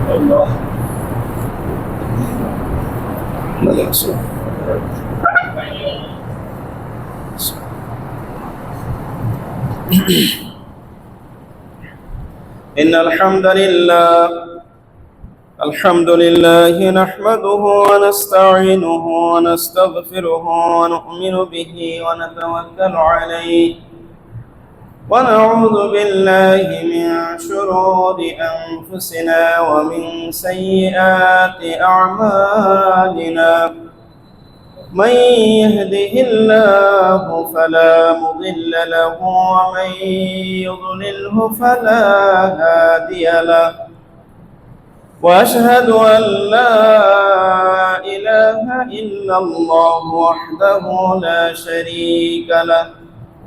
إن الحمد لله نحمده ونستعينه ونستغفره ونؤمن به ونتوكل عليه ونعوذ بالله من شرور أنفسنا ومن سيئات أعمالنا من يهده الله فلا مضل له ومن يضلله فلا هادي له وأشهد أن لا إله إلا الله وحده لا شريك له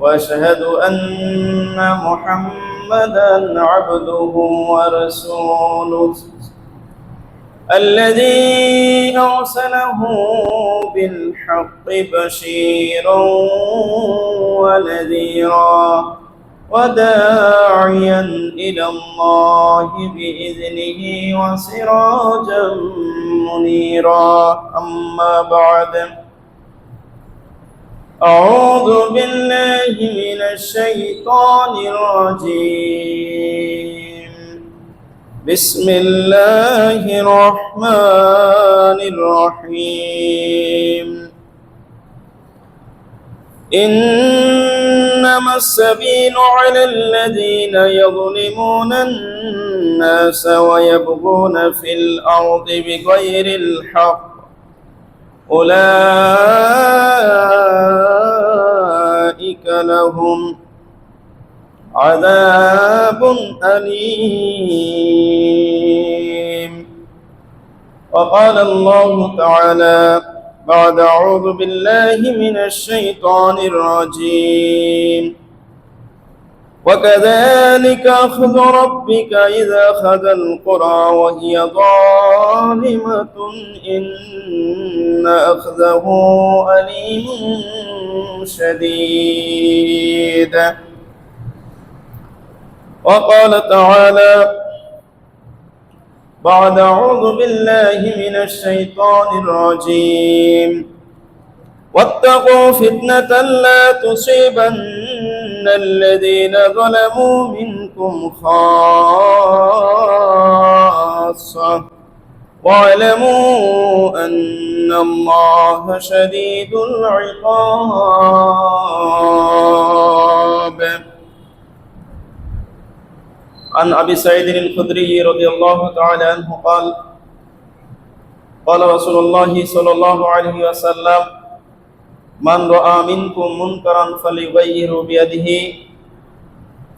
وأشهد أن محمدًا عبده ورسوله الذي أرسله بالحق بشيرا ونذيرا وداعيا إلى الله بإذنه وسراجا منيرا أما بعد أعوذ بالله من الشيطان الرجيم بسم الله الرحمن الرحيم إنما السبيل على الذين يظلمون الناس ويبغون في الأرض بغير الحق أولئك لهم عذاب أليم. وقال الله تعالى بعد أعوذ بالله من الشيطان الرجيم وكذلك أخذ ربك إذا أخذ القرى وهي ظالمة إن أخذه أليم شديد. وقال تعالى بعد أعوذ بالله من الشيطان الرجيم واتقوا فتنة لا تصيبن الذين ظلموا منكم خاصة واعلموا أن الله شديد العقاب. عن أبي سعيد الخدري رضي الله تعالى عنه قال قال رسول الله صلى الله عليه وسلم من رأى منكم منكرا فليغيره بيده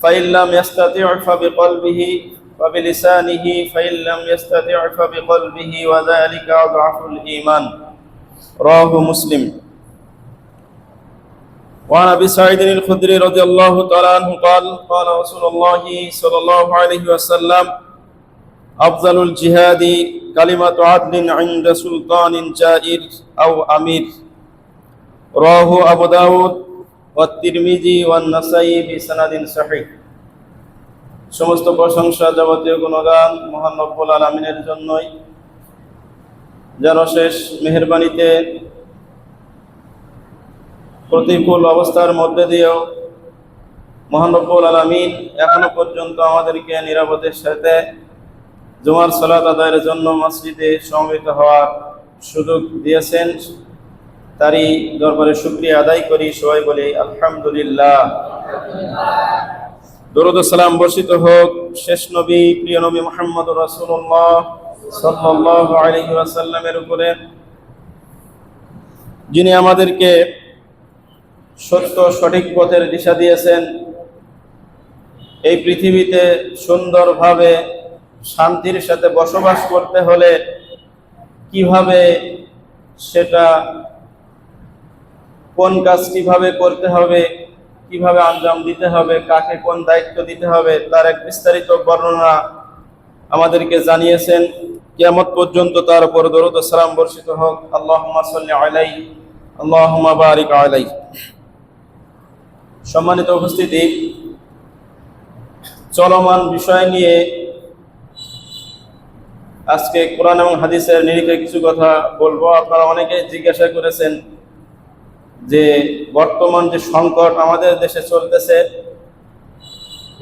فإن لم يستطع فبقلبه وبلسانه فإن لم يستطع فبقلبه وذلك أضعف الإيمان. رواه مسلم. وعن أبي سعيد الخدري رضي الله تعالى عنه قال قال رسول الله صلى الله عليه وسلم أفضل الجهاد كلمة عدل عند سلطان جائر أو أمير. رواه أبو داود والترمذي والنسائي بسند صحيح. সমস্ত প্রশংসা যাবতীয় গুণগান মহান রব্বুল আলামিনের জন্যই, যার অশেষ মেহেরবানিতে প্রতিকূল অবস্থার মধ্যে দিয়েও মহান রব্বুল আলামিন এখনো পর্যন্ত আমাদেরকে নিরাপদের সাথে জুমার সালাত আদায়ের জন্য মসজিদে সমবেত হওয়ার সুযোগ দিয়েছেন। তারই দরবারে শুকরিয়া আদায় করি, সবাই বলি আলহামদুলিল্লাহ। দরুদ ও সালাম বর্ষিত হোক শেষ নবী প্রিয় নবী মুহাম্মদুর রাসূলুল্লাহ সাল্লাল্লাহু আলাইহি ওয়াসাল্লামের উপরে, যিনি আমাদেরকে সত্য সঠিক পথের দিশা দিয়েছেন। এই পৃথিবীতে সুন্দরভাবে শান্তির সাথে বসবাস করতে হলে কিভাবে সেটা কোন কাজ কিভাবে করতে হবে, কিভাবে আঞ্জাম দিতে হবে, কাকে কোন দায়িত্ব দিতে হবে, তার এক বিস্তারিত বর্ণনা আমাদেরকে জানিয়েছেন। কিয়ামত পর্যন্ত তার উপর দরুদ ও সালাম বর্ষিত হোক। আল্লাহুম্মা সাল্লি আলাইহি আল্লাহুম্মা বারিক আলাইহি। সম্মানিত উপস্থিতি, চলমান বিষয় নিয়ে আজকে কোরআন এবং হাদিসের নিরিখে কিছু কথা বলবো। আপনারা অনেকে জিজ্ঞাসা করেছেন যে বর্তমান যে সংকট আমাদের দেশে চলতেছে,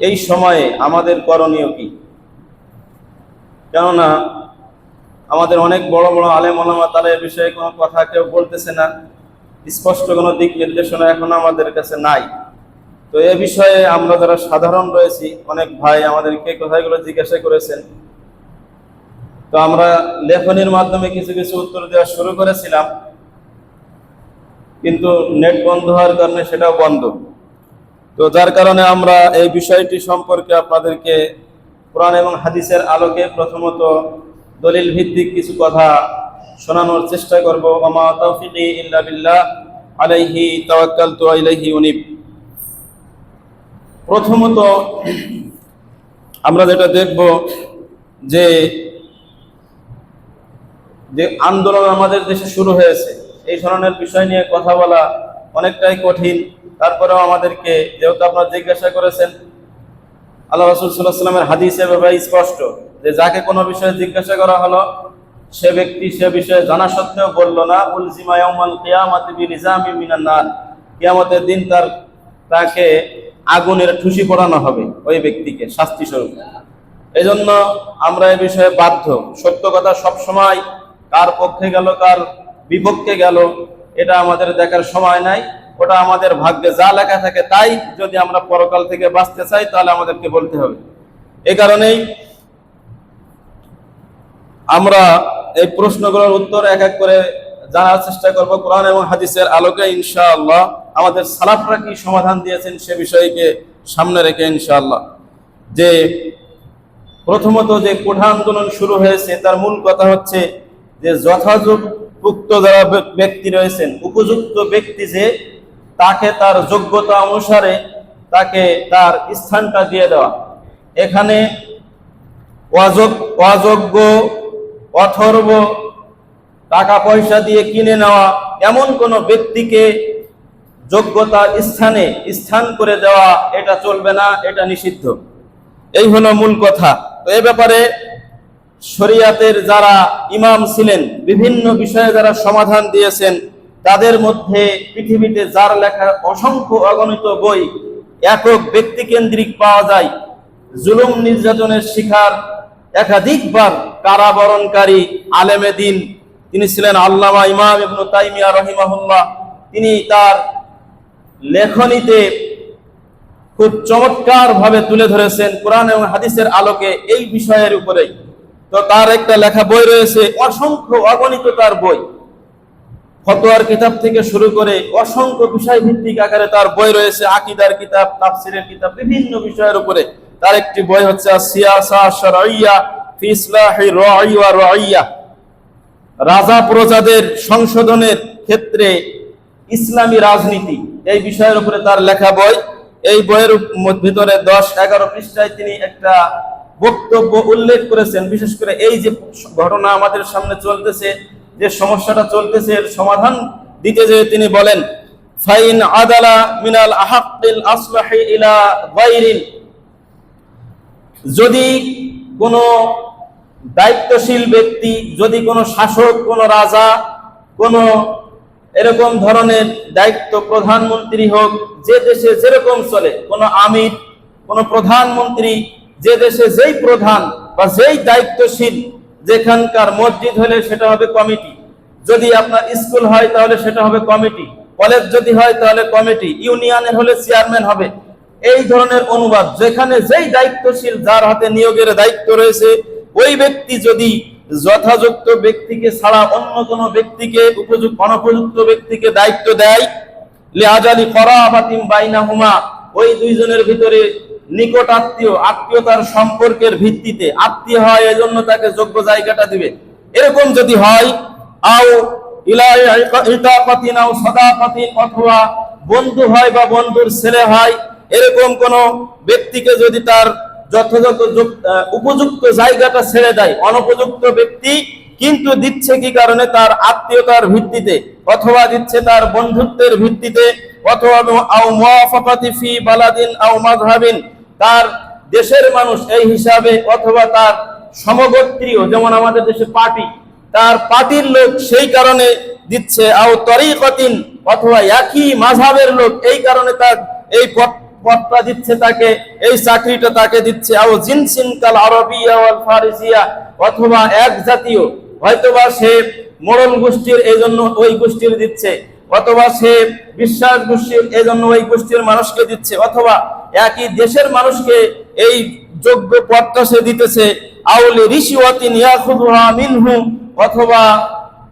এই সময়ে আমাদের করণীয় কি? কেননা আমাদের অনেক বড় বড় আলেম ওলামা তারা এ বিষয়ে কোনো কথা কেউ বলতেছে না, স্পষ্ট কোনো দিক নির্দেশনা এখন আমাদের কাছে নাই। তো এ বিষয়ে আমরা যারা সাধারণ রয়েছি, অনেক ভাই আমাদেরকে কথাগুলো জিজ্ঞাসা করেছেন। তো আমরা লেখনির মাধ্যমে কিছু কিছু উত্তর দেওয়া শুরু করেছিলাম, কিন্তু নেট বন্ধ হওয়ার কারণে সেটাও বন্ধ। তো যার কারণে আমরা এই বিষয়টি সম্পর্কে আপনাদেরকে কোরআন এবং হাদিসের আলোকে প্রথমত দলিল ভিত্তিক কিছু কথা শোনানোর চেষ্টা করব। ওমা তাওফিকি ইল্লা বিল্লাহ আলাইহি তাওয়াক্কালতু ওয়া ইলাইহি উনীব। প্রথমত আমরা যেটা দেখব যে আন্দোলন আমাদের দেশে শুরু হয়েছে, এই ধরনের বিষয় নিয়ে কথা বলা অনেকটাই কঠিন। তারপরেও আমাদেরকে, যেহেতু আপনারা জিজ্ঞাসা করেছেন, আল্লাহ রাসূল সাল্লাল্লাহু আলাইহি ওয়াসাল্লামের হাদিসে ব্যাপারে স্পষ্ট যে যাকে কোনো বিষয়ে জিজ্ঞাসা করা হলো সে ব্যক্তি সে বিষয়ে জানা সত্ত্বেও বলল না, উলজিমা ইয়াউমাল কিয়ামাতি বিলিজামি মিনান নার, কিয়ামতের দিন তাকে আগুনের ঠুসি পড়ানো হবে, ওই ব্যক্তিকে শাস্তি স্বরূপ। এই জন্য আমরা এই বিষয়ে বাধ্য। সত্য কথা সবসময় কার পক্ষে গেল কার বিপক্ষে গেল এটা আমাদের দেখার সময় নাই, ওটা আমাদের ভাগ্যে যা লেখা থাকে তাই যদি আমরা পরকাল থেকে বাঁচতে চাই তাহলে আমাদেরকে বলতে হবে। এই কারণেই আমরা এই প্রশ্নগুলোর উত্তর এক এক করে জানার চেষ্টা করব কোরআন এবং হাদিসের আলোকে ইনশাআল্লাহ। আমাদের সালাফরা কি সমাধান দিয়েছেন সে বিষয়কে সামনে রেখে ইনশাআল্লাহ। যে প্রথমত যে কোঠা আন্দোলন শুরু হয়েছে তার মূল কথা হচ্ছে যে যথাযথ যারা ব্যক্তি রয়েছেন, উপযুক্ত ব্যক্তি যে তাকে তার যোগ্যতা অনুসারে তাকে তার স্থানটা দিয়ে দেওয়া। এখানে অযোগ্য, অথর্ব, টাকা পয়সা দিয়ে কিনে নেওয়া এমন কোন ব্যক্তিকে যোগ্যতার স্থান করে দেওয়া এটা চলবে না, এটা নিষিদ্ধ। এই হলো মূল কথা। তো এই ব্যাপারে শরিয়াতের যারা ইমাম ছিলেন, বিভিন্ন বিষয়ে যারা সমাধান দিয়েছেন, তাদের মধ্যে পৃথিবীতে যার লেখা অসংখ্য অগণিত বই একক ব্যক্তিকেন্দ্রিক পাওয়া যায়। জুলুম নির্যাতনের শিকার, একাধিকবার কারাবরণকারী আলেমে দ্বীন তিনি ছিলেন আল্লামা ইমাম ইবনে তাইমিয়া রাহিমাহুল্লাহ। তিনি তার লেখনীতে খুব চমৎকার ভাবে তুলে ধরেছেন কোরআন এবং হাদিসের আলোকে এই বিষয়ের উপরেই। তো তার একটা লেখা বই রয়েছে, অসংখ্য অগণিত তার বই, ফতোয়ার কিতাব থেকে শুরু করে অসংখ্য বিষয় ভিত্তিক আকারে তার বই রয়েছে, আকীদার কিতাব, তাফসীরের কিতাব, বিভিন্ন বিষয়ের উপরে তার একটি বই হচ্ছে সিয়াসা শারঈয়া ফি ইসলাহি রাঈ ওয়া রাঈয়া, রাজা প্রজাদের সংশোধনের ক্ষেত্রে ইসলামী রাজনীতি, এই বিষয়ের উপরে তার লেখা বই। এই বইয়ের ভিতরে 10-11 পৃষ্ঠায় তিনি একটা বক্তব্য উল্লেখ করেছেন। বিশেষ করে এই যে ঘটনা আমাদের সামনে চলতেছে, যে সমস্যাটা চলতেছে, এর সমাধান দিতে যেয়ে তিনি বলেন, ফাইন আদালা মিনাল আহাক্কিল আসলাহি ইলা গায়রিন, যদি কোনো দায়িত্বশীল ব্যক্তি, যদি কোনো শাসক, কোনো রাজা, কোনো এরকম ধরনের দায়িত্ব, প্রধানমন্ত্রী হোক, যে দেশে যেরকম চলে, কোনো আমির, কোনো প্রধানমন্ত্রী, যে দেশে যেই প্রধান বা যেই দায়িত্বশীল, যেখানকার মসজিদ হলে সেটা হবে কমিটি, যদি আপনার স্কুল হয় তাহলে সেটা হবে কমিটি, কলেজ যদি হয় তাহলে কমিটি, ইউনিয়নের হলে চেয়ারম্যান হবে। এই ধরনের অনুবাদ, যেখানে যেই দায়িত্বশীল, যার হাতে নিয়োগের দায়িত্ব রয়েছে, ওই ব্যক্তি যদি যথাযথ ব্যক্তিকে ছাড়া অন্য কোনো ব্যক্তিকে, অনুপযুক্ত ব্যক্তিকে দায়িত্ব দেয়, লিআজালি করাবাতিন বাইনাহুমা, ওই দুইজনের ভিতরে নিকট আত্মীয়তার সম্পর্কের ভিত্তিতে, আত্মীয় হয় এজন্য তাকে যোগ্য জায়গাটা দিবে, এরকম যদি হয়, আও ইলা ইতাকাতিন আও সাদাকাতিন, অথবা বন্ধু হয় বা বন্ধুর ছেলে হয়, এরকম কোন ব্যক্তিকে যদি তার যথাযথ উপযুক্ত জায়গাটা ছেড়ে দেয়, অনুপযুক্ত ব্যক্তি কিন্তু দিচ্ছে কি কারণে, তার আত্মীয়তার ভিত্তিতে, অথবা দিচ্ছে তার বন্ধুত্বের ভিত্তিতে, অথবা আও মুওয়াফাকাতি ফি বালাদিন আও মাযহাবিন, তার দেশের মানুষ এই হিসাবে, অথবা তার সমগোত্রীয়, যেমন আমাদের দেশে পার্টি, তার পার্টির লোক সেই কারণে দিচ্ছে, আও তরিকতিন, অথবা একই মাযহাবের লোক এই কারণে তার এই পদটা দিচ্ছে, তাকে এই চাকরিটা তাকে দিচ্ছে, আও জিনসিন কাল আরবিয়া ওয়াল ফারিসিয়া, অথবা এক জাতীয়, হয়তোবা সে মোড়ল গোষ্ঠীর এই জন্য ওই গোষ্ঠীর দিচ্ছে, অথবা সে বিশ্বাস গোষ্ঠীর এই জন্য ওই গোষ্ঠীর মানুষকে দিচ্ছে, অথবা একই দেশের মানুষকে এই যোগ্য পদটা সে দিতেছে, আউলি রিশওয়াতিন ইয়াখুযুহা মিনহু, অথবা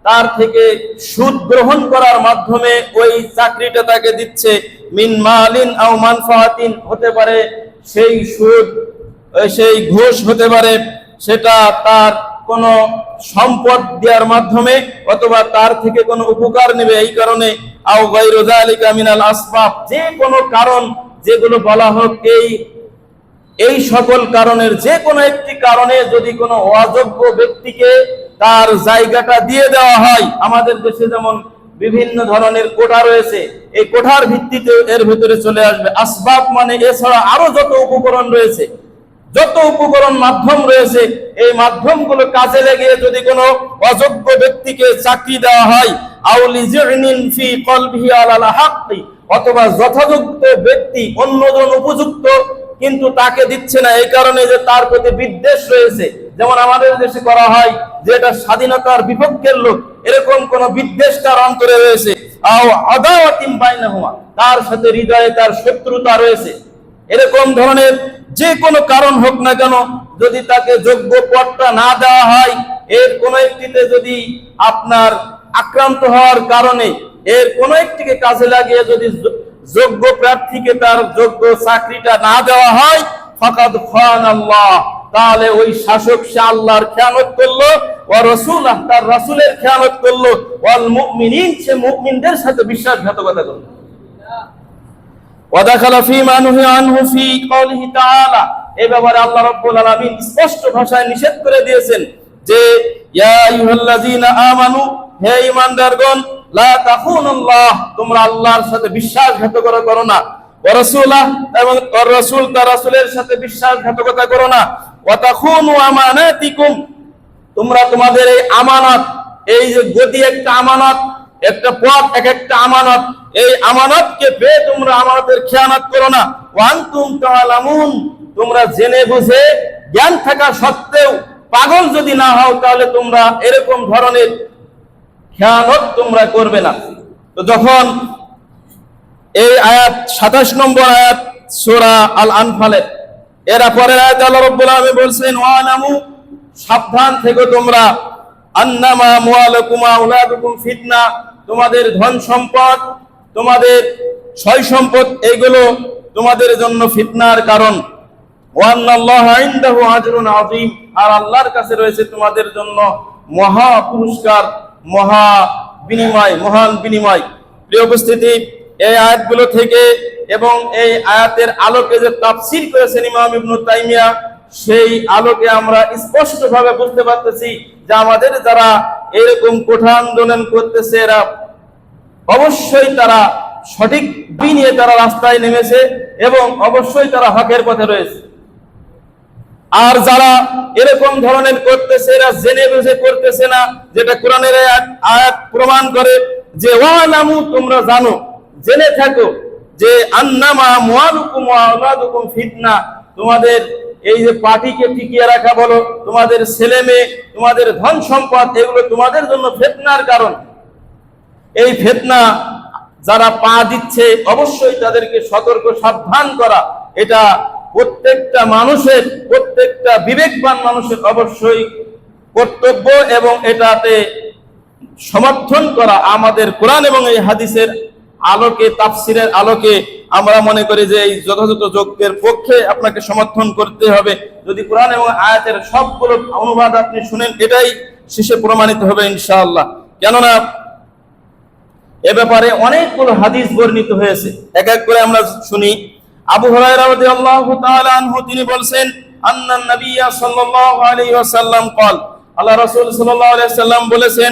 তার থেকে সুদ গ্রহণ করার মাধ্যমে ওই চাকরিটা তাকে দিচ্ছে, মিন মালিন আও মানফাআতিন, হতে পারে সেই সুদ, সেই ঘুষ হতে পারে সেটা তার কোনো সম্পদ দেওয়ার মাধ্যমে, অথবা তার থেকে কোনো উপকার নেবে এই কারণে, আও গায়রু যালিকা মিনাল আসবাব, যে কোনো কারণ যেগুলো বলা হোক, এই সকল কারণের যে কোনো একটি কারণে যদি কোনো অযোগ্য ব্যক্তিকে তার জায়গাটা দিয়ে দেওয়া হয়, আমাদের দেশে যেমন বিভিন্ন ধরনের কোঠা রয়েছে, এই কোঠার ভিত্তিতে এর ভিতরে চলে আসবে। আসবাব মানে এছাড়া আরো যত উপকরণ রয়েছে, যত উপকরণ মাধ্যম রয়েছে, এই মাধ্যমগুলো কাজে লাগিয়ে যদি কোনো অযোগ্য ব্যক্তিকে চাকরি দেওয়া হয়, আউলি জিনিন ফি কলবিহি আলাল হাক্কি, অথবা যথাযোগ্য ব্যক্তি অন্যজন উপযুক্ত কিন্তু তাকে দিচ্ছে না এই কারণে যে তার প্রতি বিদ্বেষ রয়েছে, যেমন আমাদের দেশে করা হয় যে এটা স্বাধীনতার বিপক্ষের লোক, এরকম কোন বিদ্বেষ তার অন্তরে রয়েছে, আও আদাওয়াতিন বাইনাহুমা, তার সাথে হৃদয়ে তার শত্রুতা রয়েছে, এরকম ধরনের যে কোনো কারণ হোক না কেন, যদি তাকে যোগ্য পদটা না দেওয়া হয়, এর কোন একটিতে যদি আপনার আক্রান্ত হওয়ার কারণে এর কোন একটিকে কাজে লাগিয়ে যদি যোগ্য প্রার্থীকে তার যোগ্য চাকরিটা না দেওয়া হয়, ফাকাদ খানাল্লাহ, তাহলে ওই শাসক সে আল্লাহর খেয়ানত করলো, ওয়া রাসূলুহ, তার রাসূলের খেয়ানত করলো, ওয়াল মুমিনিন, সে মুমিনদের সাথে বিশ্বাসঘাতকতা করলো। ওয়া দাখালা ফীমা নুহিয়া আনহু ফী কওলিহি তাআলা, এই ব্যাপারে আল্লাহ রাব্বুল আলামিন স্পষ্ট ভাষায় নিষেধ করে দিয়েছেন যে ইয়া আইয়ুহাল্লাযীনা আমানু, হে ঈমানদারগণ, লা তাখুনুল্লাহ, তোমরা আল্লাহর সাথে বিশ্বাসঘাতকতা করো না, ওয়া রাসূলাহ, এবং রাসূল তার রাসূলের সাথে বিশ্বাসঘাতকতা করো না, ওয়া তাখুনু আমানাতিকুম, তোমরা তোমাদের এই আমানত, এই যে গদি একটা আমানত, একটা পথ এক একটা আমানত, এই আমানতকে পেয়ে তোমরা আমানতের খেয়ানত করো না, ওয়া আনতুম তাআলামুন, তোমরা জেনে বুঝে জ্ঞান থাকা সত্ত্বেও পাগল যদি না হও তাহলে তোমরা এরকম ধরনের খেয়ানত তোমরা করবে না। তো যখন এই আয়াত 27 নম্বর আয়াত সূরা আল আনফালের, এর পরের আয়াত আল্লাহ রাব্বুল আলামিন বলছেন, ওয়া আলামু, সাবধান থেকো তোমরা, আন্নামা আমওয়ালুকুম ওয়া আওলাদুকুম ফিতনা, তোমাদের ধন সম্পদ, তোমাদের সয় সম্পদ, এগুলো তোমাদের জন্য ফিতনার কারণ, ওয়া আন্নাল্লাহা ইনদাহু আজরুন আযীম, আর আল্লাহর কাছে রয়েছে তোমাদের জন্য মহা পুরস্কার, মহা বিনিময়, মহান বিনিময়। প্রিয় উপস্থিতি, এই আয়াতগুলো থেকে এবং এই আয়াতের আলোকে যে তাফসীর করেছেন ইমাম ইবনে তাইমিয়া, সেই আলোকে আমরা স্পষ্টভাবে বুঝতে পারতেছি যে আমাদের যারা এরকম কোঠা আন্দোলন করতেছে, এরা অবশ্যই তারা সঠিক দিন নিয়ে তারা রাস্তায় নেমেছে এবং অবশ্যই তারা হকের পথে রয়েছে। আর যারা এরকম ধরনের করতেছে, এরা জেনে বুঝে করতেছে না, যেটা কোরআনের আয়াত প্রমাণ করে যে ওয়ালামু, তোমরা জানো, জেনে থাকো যে আন্নামা আমওয়ালুকুম ওয়া আওলাদুকুম ফিতনা, তোমাদের এই যে পার্টিকে টিকিয়ে রাখা বলো, তোমাদের ছেলে মেয়ে, তোমাদের ধন সম্পদ, এগুলো তোমাদের জন্য ফিতনার কারণ। এই ফিতনা যারা পা দিচ্ছে অবশ্যই তাদেরকে সতর্ক সাবধান করা, এটা প্রত্যেকটা মানুষের, প্রত্যেকটা বিবেকবান মানুষের অবশ্যই কর্তব্য, এবং এটাতে সমর্থন করা আমাদের কোরআন এবং এই হাদিসের আলোকে, তাফসিরের আলোকে আমরা মনে করি যে এই যথাযথ যোগ্যের পক্ষে আপনাকে সমর্থন করতে হবে। যদি কোরআন এবং আয়াতের সবগুলো অনুবাদ আপনি শুনেন, এটাই শেষে প্রমাণিত হবে ইনশাআল্লাহ। কেননা এ ব্যাপারে অনেকগুলো হাদিস বর্ণিত হয়েছে, এক এক করে আমরা শুনি। আবু হুরায়রা রাদিয়াল্লাহু তাআলা আনহু তিনি বলেন, আন্নান নবিয়্য সাল্লাল্লাহু আলাইহি ওয়াসাল্লাম قال, আল্লাহ রাসূল সাল্লাল্লাহু আলাইহি ওয়াসাল্লাম বলেছেন,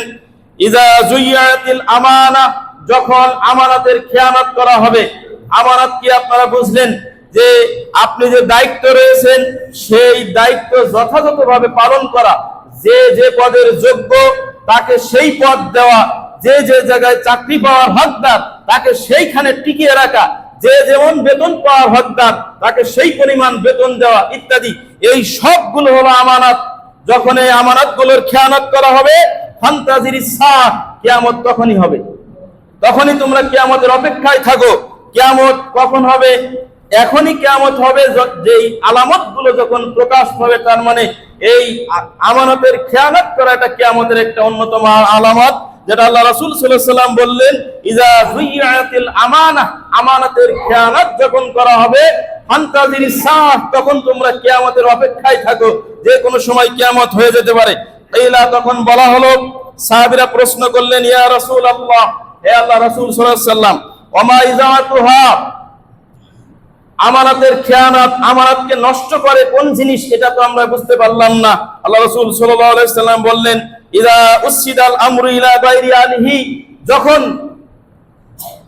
ইযা যুইয়াতিল আমানা, যখন আমানতের খেয়ানত করা হবে। আমানত কি আপনারা বুঝলেন? যে আপনি যে দায়িত্ব রয়েছেন সেই দায়িত্ব যথাযথভাবে পালন করা, যে যে পদের যোগ্য তাকে সেই পদ দেওয়া, যে যে জায়গায় চাকরি পাওয়ার হকদার তাকে সেইখানে টিকিয়ে রাখা, যে যেমন বেতন পাওয়ার হকদার তাকে সেই পরিমাণ বেতন দেওয়া ইত্যাদি, এই সবগুলো হলো আমানত। যখন এই আমানতগুলোর খেয়ানত করা হবে, ফান্তাজির সাআহ, কিয়ামত তখনই হবে। তখনই তোমরা কিয়ামতের অপেক্ষায় থাকো। কিয়ামত কখন হবে? এখনই কিয়ামত হবে, যেই আলামতগুলো যখন প্রকাশ হবে। তার মানে এই আমানতের খেয়ানত করা এটা কিয়ামতের একটা অন্যতম আলামত, যেটা আল্লাহ রাসূল সাল্লাল্লাহু আলাইহি ওয়াসাল্লাম বললেন, ইজা যুইয়াতিল আমানাহ, আমানতের খেয়ানত যখন করা হবে, ফান্তাজির সাআহ, তখন তোমরা কিয়ামতের অপেক্ষায় থাকো, যে কোনো সময় কিয়ামত হয়ে যেতে পারে। ইলা, তখন বলা হলো, সাহাবীরা প্রশ্ন করলেন, ইয়া রাসূলুল্লাহ, হে আল্লাহ রাসূল সাল্লাল্লাহু আলাইহি ওয়াসাল্লাম, ওমা ইজাতুহা, আমানতের খেয়ানত, আমানতকে নষ্ট করে কোন জিনিস, এটা তো আমরা বুঝতে পারলাম না। আল্লাহ রাসূল সাল্লাল্লাহু আলাইহি ওয়াসাল্লাম বললেন, ইযা উসিদাল আমরু ইলা গায়রি আলিহি, যখন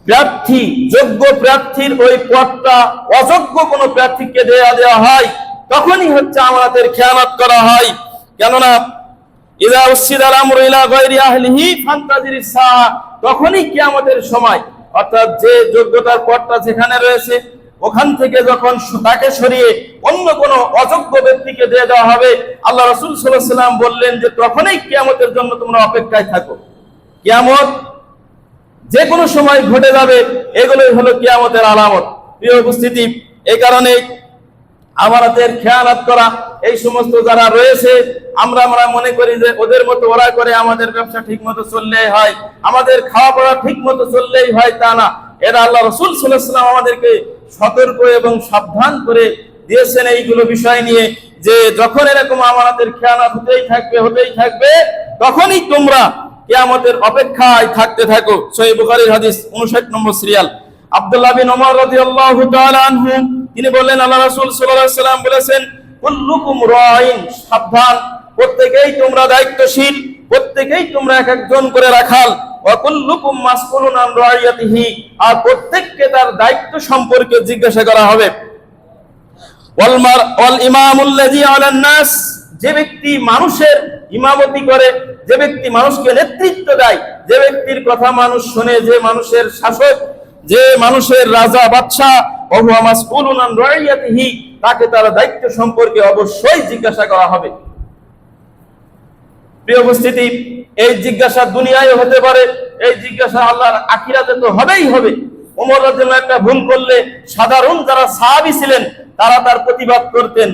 প্রার্থী, যোগ্য প্রার্থীর ওই পদটা অযোগ্য কোনো প্রার্থীকে দেওয়া হয়, তখনই হচ্ছে আমানতের খেয়ানত করা হয়। কেননা ইযা উসিদাল আমরু ইলা গায়রি আহলিহি ফান্তাজিরিস সাআহ, তখনই কিয়ামতের সময়, অর্থাৎ যে যোগ্যতার পদটা যেখানে রয়েছে ওখান থেকে যখন তাকে সরিয়ে অন্য কোনো অযোগ্য ব্যক্তিকে দিয়ে দেওয়া হবে, আল্লাহ রাসূল সাল্লাল্লাহু আলাইহি ওয়াসাল্লাম বললেন যে তখনই কিয়ামতের জন্য তোমরা অপেক্ষায় থাকো। কিয়ামত যে কোনো সময় ঘটে যাবে, এগুলোই হলো কিয়ামতের আলামত। প্রিয় উপস্থিতি, এই কারণে আমানতের খেয়ানত করা, এই সমস্ত যারা রয়েছে, আমরা মনে করি যে ওদের মতো ওরা করে, আমাদের ব্যবসা ঠিক মতো চললেই হয়, আমাদের খাওয়া পড়া ঠিক মতো চললেই হয়, তা না। এরা আল্লাহ রাসূল সাল্লাল্লাহু আলাইহি ওয়াসাল্লাম আমাদেরকে সতর্ক এবং সাবধান করে দিয়েছেন এইগুলো বিষয় নিয়ে, যে যখন এরকম আমানতের খেয়ানত হতেই থাকবে, তখনই তোমরা কিয়ামতের অপেক্ষায় থাকতে থাকো। সহিহ বুখারীর হাদিস 59 নম্বর সিরিয়াল। আব্দুল্লাহ বিন ওমর রাদিয়াল্লাহু তাআলা আনহু, তিনি বললেন, আল্লাহ রাসূল সাল্লাল্লাহু আলাইহি ওয়াসাল্লাম বলেছেন, কুল্লুকুম রাঈন, সাবধান, প্রত্যেকেই তোমরা দায়িত্বশীল, প্রত্যেকেই তোমরা এক একজন করে রাখাল, ওয়া কুল্লুকুম মাসউলুন আন রাইয়াতিহি, আর প্রত্যেককে তার দায়িত্ব সম্পর্কে জিজ্ঞাসা করা হবে। ওয়াল ইমামুল্লাযী আলান নাস, যে ব্যক্তি মানুষের ইমামতি করে, যে ব্যক্তি মানুষকে নেতৃত্ব দেয়, যে ব্যক্তির কথা মানুষ শুনে, যে মানুষের শাসক, যে মানুষের রাজা বাদশা, ওয়া হুয়া মাসউলুন আন রাইয়াতিহি, তাকে তার দায়িত্ব সম্পর্কে অবশ্যই জিজ্ঞাসা করা হবে। প্রিয় উপস্থিতি, এই জিজ্ঞাসা দুনিয়ায় হতে পারে, এই জিজ্ঞাসা আল্লাহর আখিরাতে তো হবেই হবে। ওমর রাদিয়াল্লাহু একটা ভুল করলে সাধারণ যারা সাহাবী ছিলেন তারা তার প্রতিবাদ করতেন।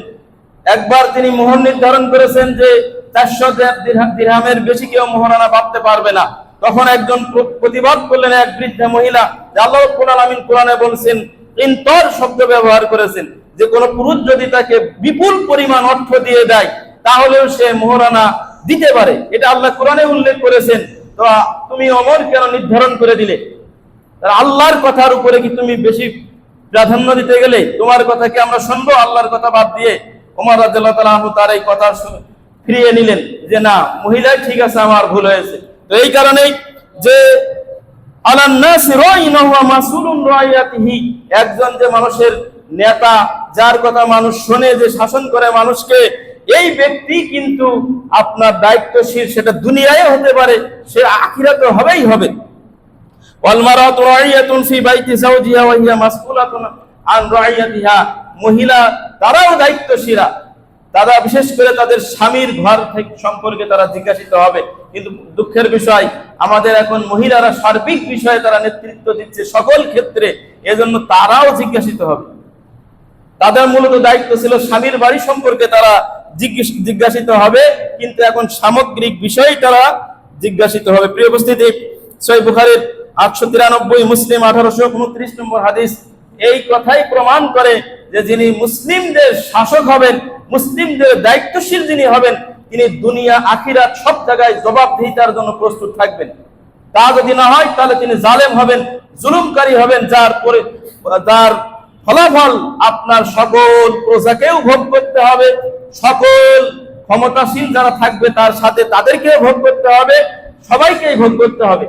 একবার তিনি মোহর নির্ধারণ করেছেন যে 400 দিরহামের বেশি কেউ মোহরানা পাতে পারবে না। তখন একজন প্রতিবাদ করলেন, এক বৃদ্ধা মহিলা, যে আল্লাহ রাব্বুল আলামিন কোরআনে বলেছেন, কিন্তর শব্দ ব্যবহার করেছেন, যে কোন পুরুষ যদি তাকে বিপুল পরিমাণ অর্থ দিয়ে দেয় তাহলেও সে মোহরানা দিতে পারে, এটা আল্লাহ কোরআনে উল্লেখ করেছেন। তো তুমি ওমর কেন নির্ধারণ করে দিলে? আল্লাহর কথার উপরে কি তুমি বেশি প্রাধান্য দিতে গেলে? তোমার কথা কি আমরা শুনবো আল্লাহর কথা বাদ দিয়ে? ওমর রাদিয়াল্লাহু তাআলা আনহু তার এই কথা ফিরিয়ে নিলেন, যে না, মহিলাই ঠিক আছে, আমার ভুল হয়েছে। তো এই কারণেই যে আলান নাস রাঈন ওয়া মাসউলুন রাইয়াতিহি, একজন যে মানুষের নেতা, যার কথা মানুষ শুনে, যে শাসন করে মানুষকে, এই ব্যক্তি কিন্তু আপনার দায়িত্বশীল, সেটা দুনিয়ায় হতে পারে, সে আখিরাতে হবেই হবে। ওয়াল মারাতু রাইয়াতুন ফি বাইতি যাওজিহা ওয়া হিয়া মাসউলাতুন আন রাইয়াতিহা, মহিলা তারাও দায়িত্বশীলা, তারা বিশেষ করে তাদের স্বামীর ঘর থেকে সম্পর্কে তারা জিজ্ঞাসিত হবে। কিন্তু দুঃখের বিষয়, আমাদের এখন মহিলারা সার্বিক বিষয়ে তারা নেতৃত্ব দিচ্ছে সকল ক্ষেত্রে, এজন্য তারাও জিজ্ঞাসিত হবে। তাদের মূলত দায়িত্ব ছিল স্বামীর বাড়ি সম্পর্কে তারা জিজ্ঞাসিত হবে, কিন্তু এখন সামগ্রিক বিষয় তারা জিজ্ঞাসিত হবে। প্রিয় উপস্থিতি, সহিহ বুখারীর 893, মুসলিম 1829 নম্বর হাদিস এই কথাই প্রমাণ করে যে যিনি মুসলিমদের শাসক হবেন, মুসলিমদের দায়িত্বশীল যিনি হবেন, তিনি দুনিয়া আখিরাত সব জায়গায় জবাবদিহিতার জন্য প্রস্তুত থাকবেন। তা যদি না হয় তাহলে তিনি জালেম হবেন, জুলুমকারী হবেন, যার ফলাফল আপনার সকল প্রজাকেও ভোগ করতে হবে, সকল ক্ষমতাসীন যারা থাকবে তার সাথে তাদেরকেও ভোগ করতে হবে, সবাইকেই ভোগ করতে হবে।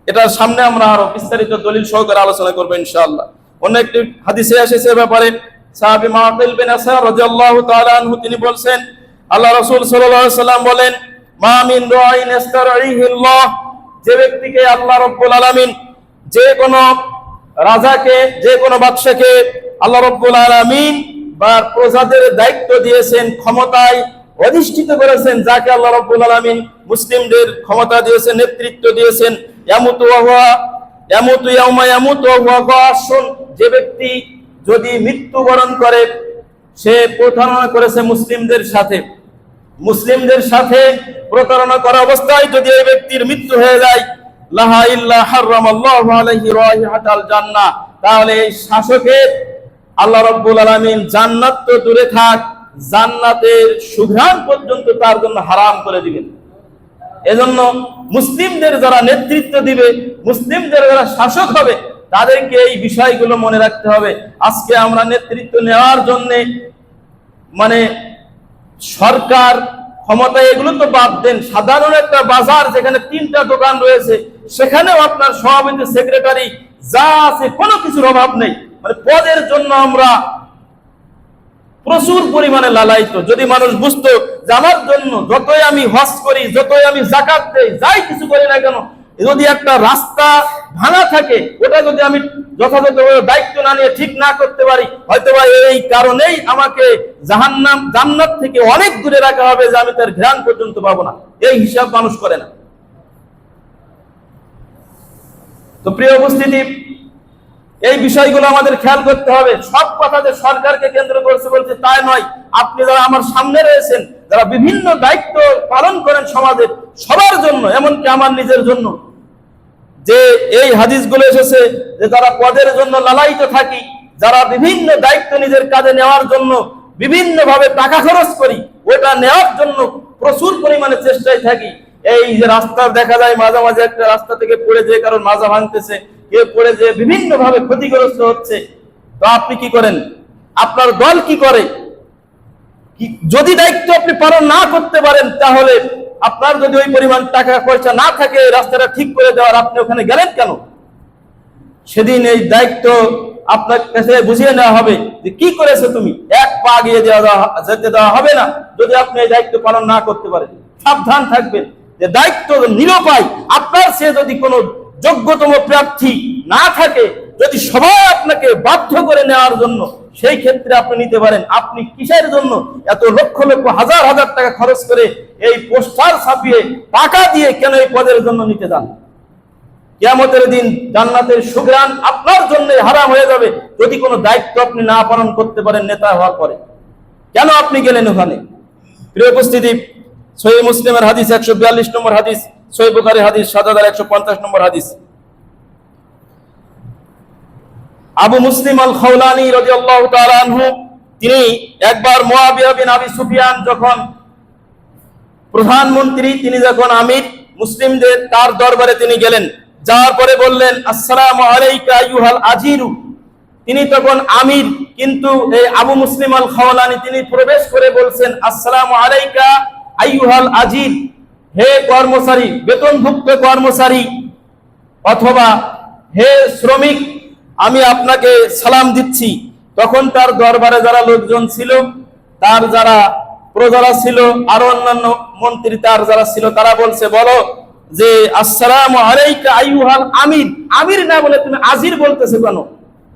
এটার সামনে আমরা আরো বিস্তারিত দলিল সহকারে আলোচনা করবো ইনশাআল্লাহ। অন্য একটি হাদিসে এসেছে ব্যাপারে সাহাবী মাকিল বিন আসার রাদিয়াল্লাহু তাআলা আনহু তিনি বলছেন, আল্লাহ রাসূল সাল্লাল্লাহু আলাইহি ওয়াসাল্লাম বলেন, মা মিন রাইন ইস্তারঈহিল্লাহ, যে ব্যক্তিকে আল্লাহ রাব্বুল আলামিন যে কোনো রাজাকে, যে কোনো বাদশাকে আল্লাহ রাব্বুল আলামিন বা প্রজাদের দায়িত্ব দিয়েছেন, ক্ষমতায় অধিষ্ঠিত করেছেন, যাকে আল্লাহ রাব্বুল আলামিন মুসলিমদের ক্ষমতা দিয়েছেন, নেতৃত্ব দিয়েছেন, ইয়ামুতু ইয়াউমা ইয়ামুতু ওয়া হুয়া গাশুন, যে ব্যক্তি যদি মৃত্যুবরণ করে সে প্রতারণা করেছে মুসলিমদের সাথে প্রতারণা করা অবস্থায় যদি এই ব্যক্তির মৃত্যু হয়ে যায়, লাহা ইল্লা হারামাল্লাহু আলাইহি রাইহাতাল জান্নাহ, তাহলে এই শাসকের আল্লাহ রাব্বুল আলামিন জান্নাত তো দূরে থাক, জান্নাতের সুঘ্রাণ পর্যন্ত তার জন্য হারাম করে দিবেন। এজন্য মুসলিমদের যারা নেতৃত্ব দিবে, মুসলিমদের যারা শাসক হবে, তাদেরকে এই বিষয়গুলো মনে রাখতে হবে। আজকে আমরা নেতৃত্ব নেওয়ার জন্য মানে সরকার ক্ষমতা এগুলো তো বাদ দেন, সাধারণ একটা বাজার যেখানে 3টা দোকান রয়েছে সেখানেও আপনার সভাপতি, সেক্রেটারি যা আছে কোনো কিছুর অভাব নেই। মানে পদের জন্য আমরা প্রচুর পরিমাণে লালায়িত। যদি মানুষ বুঝতো যে আমার জন্য যতই আমি হজ করি, যতই আমি যাকাত দেই, যাই কিছু করি না কেন, যদি একটা রাস্তা ভাঙা থাকে, ওটা যদি আমি যথাযথভাবে দায়িত্ব না নিয়ে ঠিক না করতে পারি, হয়তোবা এই কারণেই আমাকে জান্নাত থেকে অনেক দূরে রাখা হবে, যে আমি তার ঘ্রাণ পর্যন্ত পাবো না। এই হিসাব মানুষ করে না। তো প্রিয় উপস্থিতি, এই বিষয়গুলো আমাদের খেয়াল করতে হবে। সব কথা যে সরকারকে কেন্দ্র করছে বলছে তাই নয়। আপনি যারা আমার সামনে রয়েছেন, যারা বিভিন্ন দায়িত্ব পালন করেন সমাজের, সবার জন্য, এমনকি আমার নিজের জন্য, যে এই হাদিসগুলো এসেছে যে যারা পদের জন্য লালায়িত থাকি, যারা বিভিন্ন দায়িত্ব নিজের কাজে নেওয়ার জন্য বিভিন্ন ভাবে টাকা খরচ করি, ওটা নেওয়ার জন্য প্রচুর পরিমাণে চেষ্টায় থাকি। এই যে রাস্তার দেখা যায় মাঝে মাঝে একটা রাস্তা থেকে পড়ে যে কারণ মাজা ভাঙতেছে, কেউ পড়ে যে বিভিন্ন ভাবে ক্ষতিগ্রস্ত হচ্ছে, তো আপনি কি করেন? আপনার দল কি করে? যদি দায়িত্ব আপনি পালন না করতে পারেন, তাহলে আপনার যদি ওই পরিমাণ টাকা পয়সা না থাকে রাস্তাটা ঠিক করে দেওয়ার, আপনি ওখানে গেলেন কেন? সেদিন এই দায়িত্ব আপনার কাছে বুঝিয়ে নেওয়া হবে যে কি করেছো তুমি, এক পা এগিয়ে যেতে দেওয়া হবে না যদি আপনি এই দায়িত্ব পালন না করতে পারেন। সাবধান থাকবেন যে দায়িত্ব নিরুপায়, আপনার সে যদি কোনো যোগ্যতম প্রার্থী না থাকে, যদি সবাই আপনাকে বাধ্য করে নেওয়ার জন্য, সেই ক্ষেত্রে আপনি নিতে পারেন। আপনি কিসের জন্য এত লক্ষ লক্ষ হাজার হাজার টাকা খরচ করে এই পোস্টার ছাপিয়ে টাকা দিয়ে কেন এই পদের জন্য নিতে যান? কিয়ামতের দিন জান্নাতের সুঘ্রাণ আপনার জন্য হারাম হয়ে যাবে যদি কোনো দায়িত্ব আপনি না পালন করতে পারেন নেতা হওয়ার পরে। কেন আপনি গেলেন ওখানে? প্রিয় উপস্থিতি, সহিহ মুসলিমের হাদিস 142 নম্বর হাদিস, সহিহ বুখারীর হাদিস 7150 নম্বর হাদিস। আবু মুসলিম আল খাওলানী রাদিয়াল্লাহু তাআলা আনহু, তিনি একবার মুআবিয়া বিন আবি সুফিয়ান যখন প্রধানমন্ত্রী, তিনি যখন আমির মুসলিমদের, তার দরবারে তিনি গেলেন। যাওয়ার পরে বললেন, আসসালামু আলাইকা আইয়ুহাল আজিরু। তিনি তখন আমির, কিন্তু এই আবু মুসলিম আল খাওলানী তিনি প্রবেশ করে বলছেন, আসসালামু আলাইকা আইয়ুহাল আজির, হে কর্মচারী, বেতনভুক্ত কর্মচারী অথবা হে শ্রমিক, আমি আপনাকে সালাম দিচ্ছি। তখন তার দরবারে যারা লোকজন ছিল, তার যারা প্রজারা ছিল, আরো অন্যান্য মন্ত্রী তার যারা ছিল, তারা বলছে, বলো যে আসসালামু আলাইকা আইয়ুহাল আমির। আমির না বলে তুমি আজির বলতেছো কেন?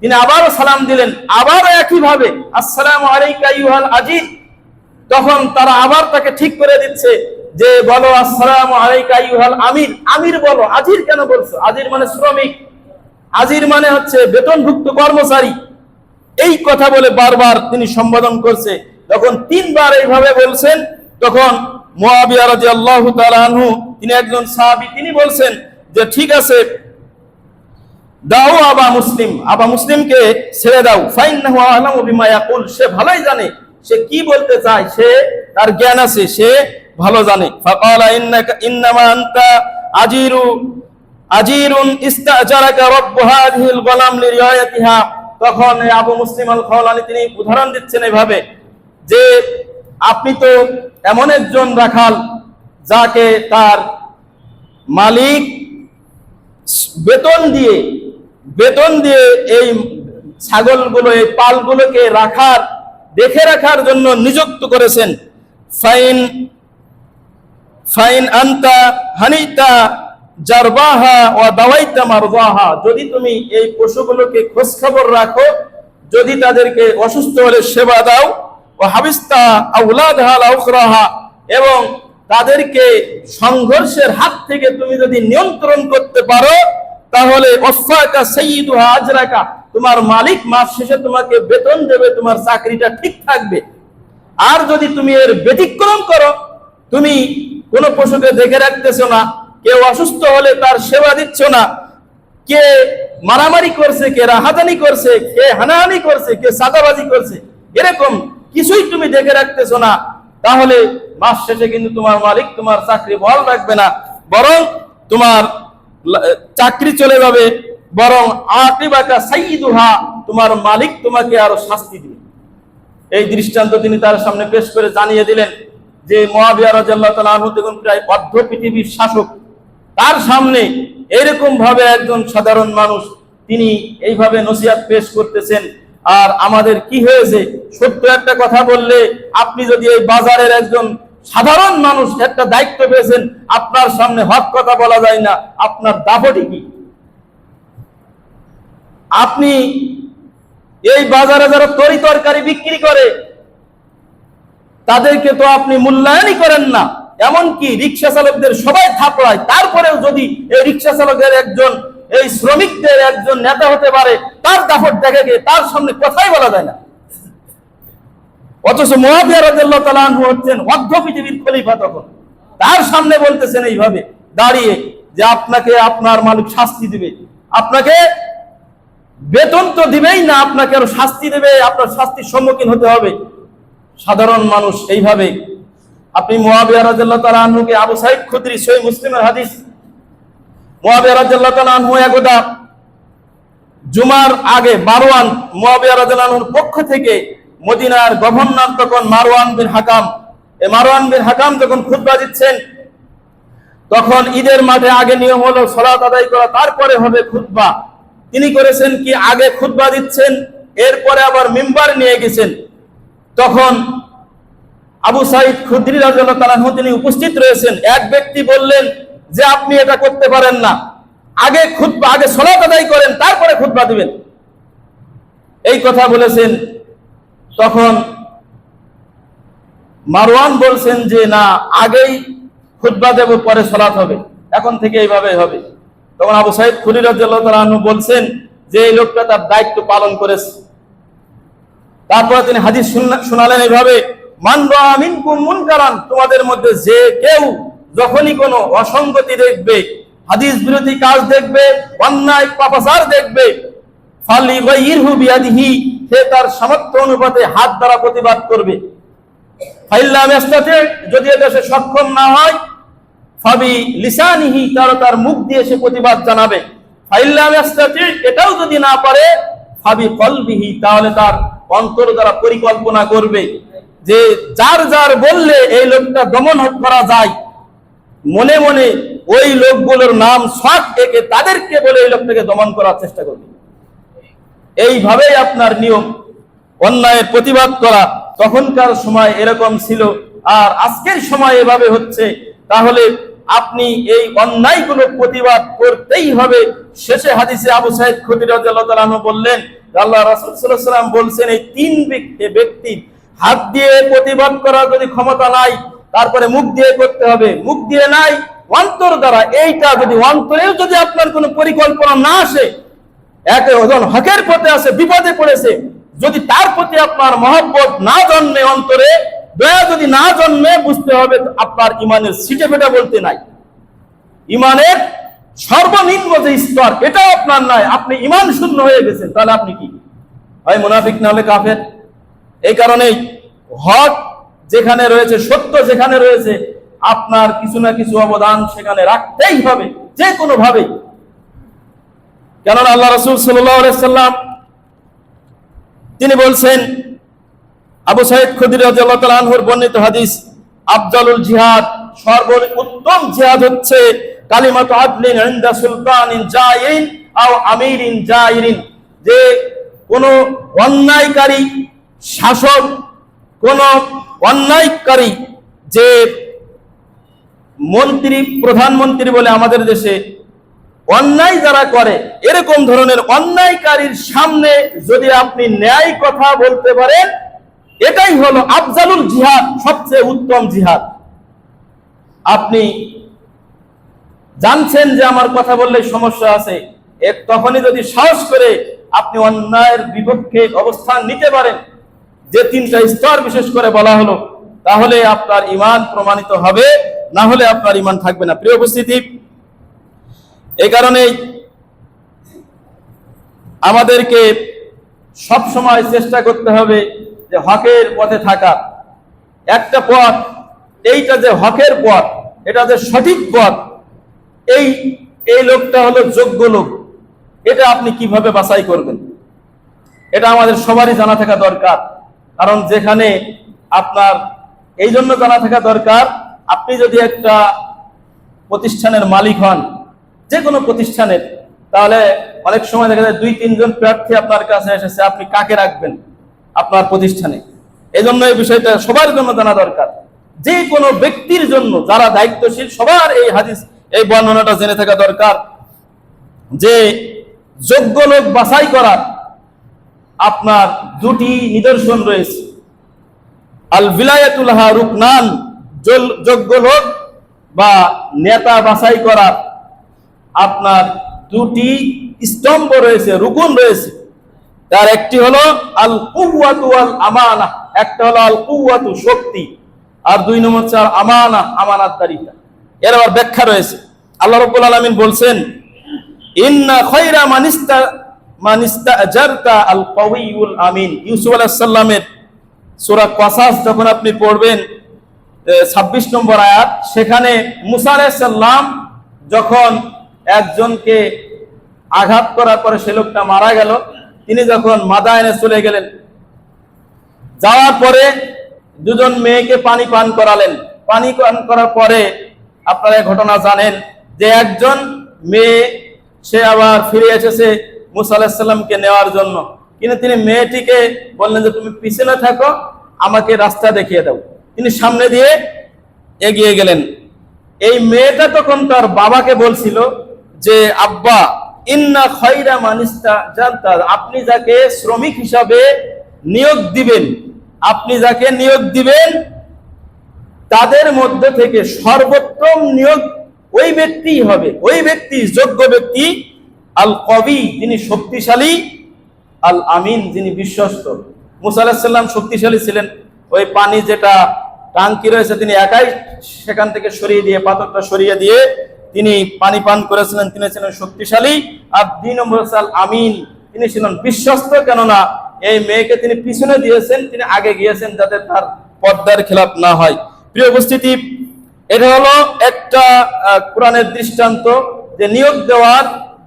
তিনি আবারও সালাম দিলেন, আবারও একই ভাবে আসসালামু আলাইকা আইয়ুহাল আজির। তখন তারা আবার তাকে ঠিক করে দিচ্ছে যে বলো আসসালামু আলাইকা আইয়ুহাল আমির। আমির বলো, আজির কেন বলছো? আজির মানে শ্রমিক, আজির মানে হচ্ছে বেতনভুক্ত কর্মচারী। এই কথা বলে বারবার তিনি সম্বোধন করছে। যখন 3 বার এইভাবে বলছেন, তখন মুআবিয়া রাদিয়াল্লাহু তাআলা আনহু, তিনি একজন সাহাবী, তিনি বলছেন যে ঠিক আছে, দাও আবা মুসলিমকে ছেড়ে দাও, ফাইন্নাহু আ'লামু বিমা ইয়াকুল, সে ভালোই জানে সে কি বলতে চায়, সে তার জ্ঞান আছে, সে ভালো জানে। ফাকালা ইন্নামা আনতা আজিরুন ইস্তাজারাকা রাব্বু হাযিহিল গোলাম লিরিয়ায়াতিহা। তখন আবু মুসলিম আল খাওলানী তিনি উদাহরণ দিচ্ছেন এভাবে যে আপনি তো এমন একজন রাখাল যাকে তার মালিক বেতন দিয়ে এই ছাগলগুলো, এই পালগুলোকে দেখে রাখার জন্য নিযুক্ত করেছেন। ফাইন আনতা হানিতা জারবাহা ওয়া দাওয়াইতা মারদাহা, যদি তুমি এই পশুগুলোকে খোঁজ খবর রাখো, যদি তাদেরকে অসুস্থ হলে সেবা দাও, ও হাবিস্তা আউলাদহা লাউখরাহা, এবং তাদেরকে সংঘর্ষের হাত থেকে তুমি যদি নিয়ন্ত্রণ করতে পারো, তাহলে ওয়াফাকা সাইয়্যিদুহা আজরাকা, তোমার মালিক মাস শেষে তোমাকে বেতন দেবে, তোমার চাকরিটা ঠিক থাকবে। আর যদি তুমি এর ব্যতিক্রম করো, তুমি কোন পশুকে দেখে রাখতেছো না, কেউ অসুস্থ হলে তার সেবা দিচ্ছ না, কে মারামারি করছে, কে রাহাজানি করছে, কে হানাহানি করছে, কে সাদাবাজি করছে, এরকম কিছুই তুমি দেখে রাখতেছো না, তাহলে মাস শেষে কিন্তু তোমার মালিক তোমার চাকরি বহাল রাখবে না, বরং তোমার চাকরি চলে যাবে, বরং আকিবাকা সাইয়্যিদুহা, তোমার মালিক তোমাকে আরো শাস্তি দিবে। এই দৃষ্টান্ত তিনি তার সামনে পেশ করে জানিয়ে দিলেন যে মুআবিয়া রাদিয়াল্লাহু তাআলা আনহু তখন প্রায় অর্ধ পৃথিবীর শাসক, তার সামনে এরকম ভাবে একজন সাধারণ মানুষ তিনি এইভাবে নসিহত পেশ করতেছেন। আর আমাদের কি হয়েছে, সত্য একটা কথা বললে, আপনি যদি এই বাজারের একজন সাধারণ মানুষ একটা দায়িত্ব পেয়েছেন, আপনার সামনে হক কথা বলা যায় না, আপনার দাপটে কি? আপনি এই বাজারে যারা তরি তরকারি বিক্রি করে তাদেরকে তো আপনি মূল্যায়নই করেন না, এমনকি রিক্সা চালকদের সবাই থাপড়ায়, তারপরেও যদি এই রিক্সা চালকের একজন, এই শ্রমিকদের একজন নেতা হতে পারে, তার দাপট দেখে গিয়ে তার সামনে কথাই বলা যায় না। অথচ মুআবিয়া রাদিয়াল্লাহু তাআলা আনহু হচ্ছেন অর্ধ পৃথিবীর খলিফা, তখন তার সামনে বলতেছেন এইভাবে দাঁড়িয়ে যে আপনাকে আপনার মালিক শাস্তি দিবে, আপনাকে বেতন তো দিবেই না, আপনাকে আরো শাস্তি দেবে, আপনার শাস্তির সম্মুখীন হতে হবে। সাধারণ মানুষ এইভাবে, আপনি মুআবিয়া রাদিয়াল্লাহু তাআলা আনহুকে, আবু সাঈদ খুদরি, সহিহ মুসলিমের হাদিস, মুআবিয়া রাদিয়াল্লাহু তাআলা আনহু একদা জুমার আগে মারওয়ান, মুআবিয়া রাদিয়াল্লাহু আনহুর পক্ষ থেকে মদিনার গভর্নর তখন মারওয়ান বিন হাকাম, এই মারওয়ান বিন হাকাম যখন খুতবা দিচ্ছেন, তখন ঈদের মাঠে আগে নিয়ম হলো সালাত আদায় করা, তারপরে হবে খুতবা। তিনি করেছেন কি, আগে খুতবা দিচ্ছেন, এরপরে আবার মিম্বার নিয়ে গেছেন। তখন আবু সাঈদ খুদরি রাদিয়াল্লাহু তাআলা আনহু তিনি উপস্থিত রয়েছেন। এক ব্যক্তি বললেন যে আপনি এটা করতে পারেন না, আগে খুতবা, আগে সালাত আদায় করেন, তারপরে খুতবা দিবেন, এই কথা বলেছেন। তখন মারওয়ান বলছেন যে না, আগেই খুতবা দেব, পরে সালাত হবে, এখন থেকে এইভাবে হবে। তখন আবু সাঈদ খুদরি রাদিয়াল্লাহু তাআলা আনহু বলছেন যে এই লোকটা তার দায়িত্ব পালন করেছে। তারপরে তিনি হাদিস শোনালেন এইভাবে, মান রাআ মিনকুম মুনকারান, তোমাদের মধ্যে যে কেউ যখনই কোনো অসঙ্গতি দেখবে, হাদিস বিরোধী কাজ দেখবে, অন্যায় পাপাচার দেখবে, ফালিগাইরহু বিয়াদিহি, সে তার সামর্থ্য অনুপাতে হাত দ্বারা প্রতিবাদ করবে। ফাইল্লাম ইস্তাতি, যদি এটা সে সক্ষম না হয়, ফাবি লিসানিহি, তার মুখ দিয়ে সে প্রতিবাদ জানাবে। ফাইল্লাম ইস্তাতি, এটাও যদি না পারে, ফাবি কলবিহি, তাহলে তার অন্তর দ্বারা পরিকল্পনা করবে যে যার যার বললে এই লোকটা দমন করা যায়, মনে মনে ওই লোকগুলোর নাম শখ এঁকে তাদেরকে বলে এই লোকটাকে দমন করার চেষ্টা করবে। এইভাবেই আপনার নিয়ম, অন্যায়ের প্রতিবাদ করা। তখনকার সময় এরকম ছিল, আর আজকের সময় এভাবে হচ্ছে। তাহলে আপনি এই অন্যায়গুলো প্রতিবাদ করতেই হবে। শেষে হাদিসে আবু সাঈদ খুদরি রাদিয়াল্লাহু তাআলা আনহু বললেন, আল্লাহ রাসূল সাল্লাল্লাহু আলাইহি ওয়াসাল্লাম বলছেন, এই তিন ব্যক্তি হাত দিয়ে প্রতিবাদ করার যদি ক্ষমতা নাই, তারপরে মুখ দিয়ে করতে হবে, মুখ দিয়ে নাই, অন্তর দ্বারা। এইটা যদি অন্তরেও যদি আপনার কোনো পরিকল্পনা না আসে, একজন হকের পথে আছে, বিপদে পড়েছে, যদি তার প্রতি আপনার মহব্বত না জন্মে, অন্তরে দয়া যদি না জন্মে, বুঝতে হবে আপনার ইমানের সিটে ফেটা বলতে নাই, ইমানের সর্বনিম্ন যে স্তর এটাও আপনার নাই, আপনি ইমান শূন্য হয়ে গেছেন। তাহলে আপনি কি হয়? মুনাফিক, না হলে কাফের। এই কারণেই হক যেখানে রয়েছে, সত্য যেখানে রয়েছে, আপনার কিছু না কিছু অবদান সেখানে রাখতেই হবে, যে কোনো ভাবে। কেননা আল্লাহ রাসূল সাল্লাল্লাহু আলাইহি সাল্লাম তিনি বলছেন, আবু সাঈদ খুদরি রাদিয়াল্লাহু তাআলা আনহুর বর্ণিত হাদিস, আফজালুল জিহাদ, সর্বোত্তম জিহাদ হচ্ছে কালিমাতু আদলিন ইনদা সুলতানিন জাইরিন আও আমিরিন জাইরিন, যে কোন অন্যায়কারী শাসক, কোন অন্যায়কারী যে মন্ত্রী, প্রধানমন্ত্রী বলে আমাদের দেশে অন্যায় যারা করে, এরকম ধরনের অন্যায়কারীর সামনে যদি আপনি ন্যায় কথা বলতে পারেন, এটাই হলো আফজালুল জিহাদ, সবচেয়ে উত্তম জিহাদ। আপনি জানছেন যে আমার কথা বললে সমস্যা আছে, তখনই যদি সাহস করে আপনি অন্যায়ের বিপক্ষে অবস্থান নিতে পারেন, যে তিনটা স্তর বিশেষ করে বলা হলো, তাহলে আপনার ঈমান প্রমাণিত হবে, না হলে আপনার ঈমান থাকবে না। প্রিয় উপস্থিতি, এই কারণেই আমাদেরকে সব সময় চেষ্টা করতে হবে যে হকের পথে থাকা। একটা পথ, এইটা যে হকের পথ, এটা যে সঠিক পথ, এই লোকটা হলো যোগ্য লোক, এটা আপনি কিভাবে বাছাই করবেন, এটা আমাদের সবারই জানা থাকা দরকার। কারণ যেখানে আপনার এই জন্য জানা থাকা দরকার, আপনি যদি একটা প্রতিষ্ঠানের মালিক হন, যে কোনো প্রতিষ্ঠানের, তাহলে অনেক সময় দেখা যায় 2-3 জন প্রার্থী আপনার কাছে এসেছে, আপনি কাকে রাখবেন আপনার প্রতিষ্ঠানে। এই জন্য এই বিষয়টা সবার জন্য জানা দরকার। যে কোনো ব্যক্তির জন্য, যারা দায়িত্বশীল, সবার এই হাদিস, এই বর্ণনাটা জেনে থাকা দরকার যে যোগ্য লোক বাছাই করার আপনার দুটি নিদর্শন রয়েছে। আল ভিলায়াতুল্লাহ রুকনান, যোগ্য লোক বা নেতা বাছাই করার আপনার দুটি স্তম্ভ রয়েছে, রুকুন রয়েছে। তার একটি হলো আল কুওয়াতু ওয়াল আমানা, একটা হলো আল কুওয়াতু, শক্তি, আর 2 নম্বর হচ্ছে আমানা, আমানতদারিতা। এর আবার ব্যাখ্যা রয়েছে। আল্লাহ রাব্বুল আলামিন বলছেন, ইন্না খায়রা মানিস্তাজারতা আল কাওয়িউল আমিন। ইউসুফ আলাইহিস সালামের সূরা কসাস যখন আপনি পড়বেন 26 নম্বর আয়াত, সেখানে মুসা আলাইহিস সালাম যখন একজনকে আঘাত করার পরে সে লোকটা মারা গেল, তিনি যখন মাদায়েনে চলে গেলেন, যাওয়ার পরে 2 জন মেয়েকে পানি পান করালেন। পানি পান করার পরে আপনারা ঘটনা জানেন যে একজন মেয়ে সে আবার ফিরে এসেছে মুসা আলাইহিস সালামকে নেওয়ার জন্য, কিন্তু তিনি মেয়েটিকে বললেন যে তুমি পিছনে থাকো, আমাকে রাস্তা দেখিয়ে দাও। তিনি সামনে দিয়ে এগিয়ে গেলেন। এই মেয়েটা তখন তার বাবাকে বলছিল যে আব্বা, ইন্না খায়রা মানিস্তাজারতা, আপনি যাকে শ্রমিক হিসাবে নিয়োগ দিবেন, আপনি যাকে নিয়োগ দিবেন তাদের মধ্যে থেকে সর্বোত্তম নিয়োগ ওই ব্যক্তিই হবে, ওই ব্যক্তি যোগ্য ব্যক্তি, আল কবি, যিনি শক্তিশালী, আল আমিন, যিনি বিশ্বস্ত। মুসা আলাইহিস সালাম শক্তিশালী ছিলেন, ওই পানি যেটা টাঙ্কি রয়েছে তিনি একাই সেখান থেকে সরিয়ে দিয়ে, পাথরটা সরিয়ে দিয়ে তিনি পানি পান করেছিলেন, তিনি ছিলেন শক্তিশালী। আর 2 নম্বর হচ্ছে আল আমিন, তিনি ছিলেন বিশ্বস্ত। কেননা এই মেয়েকে তিনি পিছনে দিয়েছেন, তিনি আগে গিয়েছেন যাতে তার পর্দার খেলাপ না হয়। প্রিয় উপস্থিতি, এটা হলো একটা কোরআনের দৃষ্টান্ত যে নিয়োগ দেওয়ার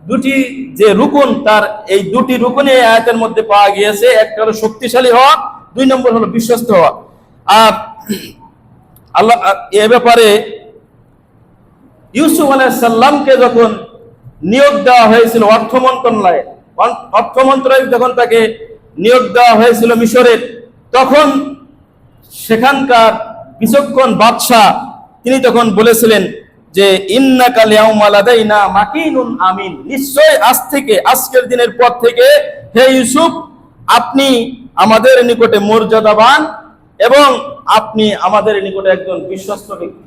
দুটি যে রুকুন, তার এই দুটি রুকুনই এই আয়াতের মধ্যে পাওয়া গিয়েছে। একটা হলো শক্তিশালী হওয়া, 2 নম্বর হলো বিশ্বস্ত হওয়া। আর আল্লাহ এ ব্যাপারে ইউসুফ আলাইহিস সালামকে যখন নিয়োগ দেওয়া হয়েছিল অর্থমন্ত্রণালয়ে যখন তাকে নিয়োগ দেওয়া হয়েছিল মিশরের, তখন সেখানকার বিচক্ষণ বাদশা তিনি তখন বলেছিলেন যে ইন্নাকা লিয়াউমা লাদাইনা মাকিনুন আমিন, নিশ্চয় আজ থেকে, আজকের দিনের পর থেকে হে ইউসুফ, আপনি আমাদের নিকটে মর্যাদাবান এবং আপনি আমাদের নিকটে একজন বিশ্বস্ত ব্যক্তি।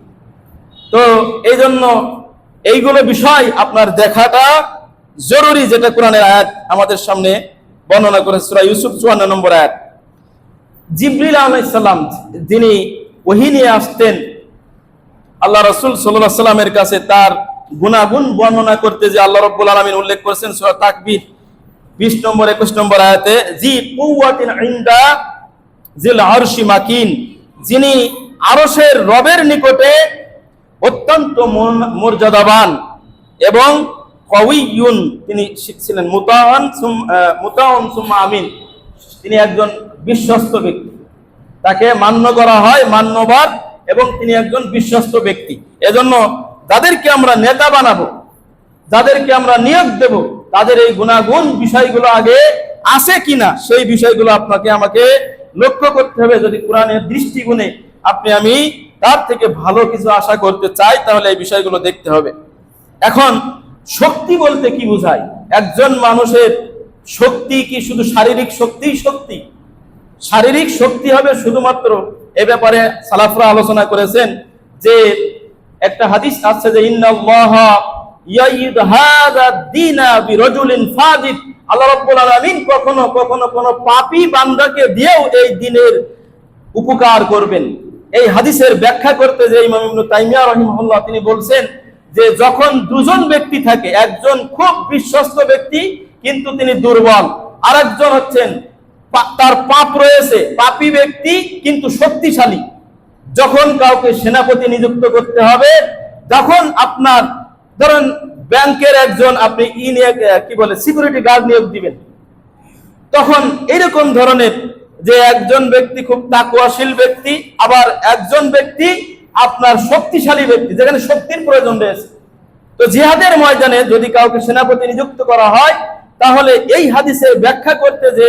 তো এই জন্য এইগুলো বিষয় আপনার দেখাটা জরুরি, যেটা কোরআনের আয়াত আমাদের সামনে বর্ণনা করে সূরা ইউসুফ 54 নম্বর আয়াত। জিবরিল আলাইহিস সালাম যিনি ওহী নিয়ে আসতেন আল্লাহ রাসূল সাল্লাল্লাহু আলাইহি সাল্লামের কাছে, তার গুনাগুণ বর্ণনা করতে যে আল্লাহ রাব্বুল আলামিন উল্লেখ করেছেন সূরা তাকবীর 20 নম্বর 21 নম্বর আয়াতে, জি কুওয়াতিন ইনদা জিল আরশি মাকিন, যিনি আরশের রবের নিকটে অত্যন্ত মর্যাদাবান এবং কওয়িয়ুন, তিনি ছিলেন মুতাআন সুম্মা আমিন, তিনি একজন বিশ্বস্ত ব্যক্তি, তাকে মান্য করা হয়, মান্যবাদ, এবং তিনি একজন বিশ্বস্ত ব্যক্তি। এজন্য যাদেরকে আমরা নেতা বানাবো, যাদেরকে আমরা নিয়োগ দেব, তাদের এই গুণাগুণ বিষয়গুলো আগে আছে কিনা সেই বিষয়গুলো আপনাকে আমাকে লক্ষ্য করতে হবে। যদি কোরআনের দৃষ্টিকোণে আমি তার থেকে ভালো কিছু আশা করতে চাই, তাহলে এই বিষয়গুলো দেখতে হবে। এখন শক্তি বলতে কি বোঝায়? একজন মানুষের শক্তি কি শুধু শারীরিক শক্তি? শারীরিক শক্তি হবে শুধুমাত্র, এ ব্যাপারে সালাফরা আলোচনা করেছেন যে একটা হাদিস আছে যে ইন্নাল্লাহা ইয়াইদ হাযা দ্বীনা বিরাজুলিন ফাজির, আল্লাহ রাব্বুল আলামিন কখনো কখনো কোন পাপী বান্দাকে দিয়েও এই দ্বীনের উপকার করবেন। এই হাদিসের ব্যাখ্যা করতে যে ইমাম ইবনে তাইমিয়া রাহিমাহুল্লাহ তিনি বলছেন যে যখন দুজন ব্যক্তি থাকে, একজন খুব বিশ্বস্ত ব্যক্তি কিন্তু তিনি দুর্বল, আরেকজন হচ্ছেন তার পাপ রয়েছে, পাপী ব্যক্তি কিন্তু শক্তিশালী। যখন কাউকে সেনাপতি নিযুক্ত করতে হবে, যখন আপনার ধরেন ব্যাংকের একজন আপনি সিকিউরিটি গার্ড নিয়োগ দিবেন, তখন এরকম ধরনের যে একজন ব্যক্তি খুব তাকওয়াশীল ব্যক্তি, আবার একজন ব্যক্তি আপনার শক্তিশালী ব্যক্তি, যেখানে শক্তির প্রয়োজন রয়েছে। তো জিহাদের ময়দানে যদি কাউকে সেনাপতি নিযুক্ত করা হয়, তাহলে এই হাদিসের ব্যাখ্যা করতে যে